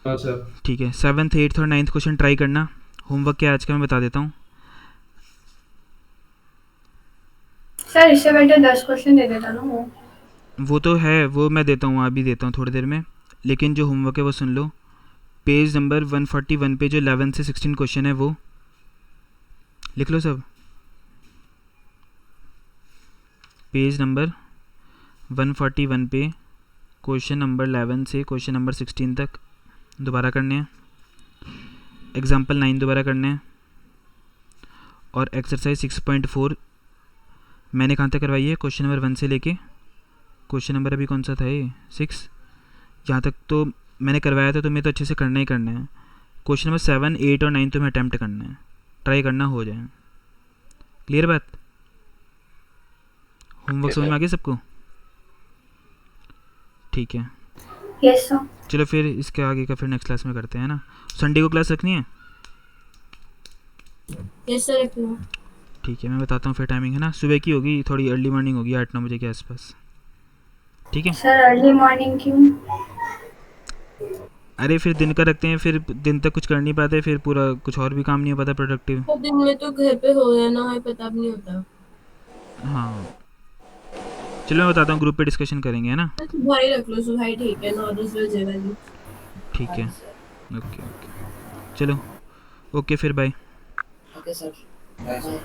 No sir. ठीक है, 7th 8th और 9th क्वेश्चन ट्राई करना। होमवर्क क्या है आज का मैं बता देता हूँ। सर इससे बेटर 10 क्वेश्चन दे देता ना वो तो है, वो मैं देता हूँ, अभी देता हूँ थोड़ी देर में, लेकिन जो होमवर्क है वो सुन लो। पेज नंबर 141 पे जो 11 से 16 क्वेश्चन है वो लिख लो सब। पेज नंबर 141 पे क्वेश्चन नंबर 11 से क्वेश्चन नंबर 16 तक दोबारा करने हैं। एग्जाम्पल 9 दोबारा करने हैं। और एक्सरसाइज 6.4 मैंने कहाँ तक करवाई है? क्वेश्चन नंबर 1 से लेके क्वेश्चन नंबर अभी कौन सा था ये 6, यहाँ तक तो मैंने करवाया था। तुम्हें तो अच्छे से करना ही करना है। क्वेश्चन नंबर 7 8 और 9 तुम्हें अटैम्प्ट करना है, ट्राई करना हो जाए। क्लियर बात? होमवर्क समझ में आ गया सबको? ठीक है, यस सर। चलो फिर इसके आगे का फिर नेक्स्ट क्लास में करते हैं ना। संडे को क्लास रखनी है? यस सर रख लो। ठीक है, मैं बताता हूँ फिर टाइमिंग है ना। सुबह की होगी, थोड़ी अर्ली मॉर्निंग होगी, 8 9 बजे के आसपास। ठीक है। सर अर्ली मॉर्निंग क्यों? अरे फिर दिन का रखते हैं, फिर दिन तक कुछ कर नहीं पाते, फिर पूरा कुछ और भी काम नहीं हो पाता प्रोडक्टिव। तो दिन में तो घर पे हो या ना हो पता भी नहीं होता। हाँ चलो मैं बताता हूँ, ग्रुप पे डिस्कशन करेंगे है ना। सुबह ही रख लो, सुबह ही ठीक है, 9-10 बजे वाली। ठीक है, ओके ओके, चलो ओके फिर बाय। Okay sir, bye.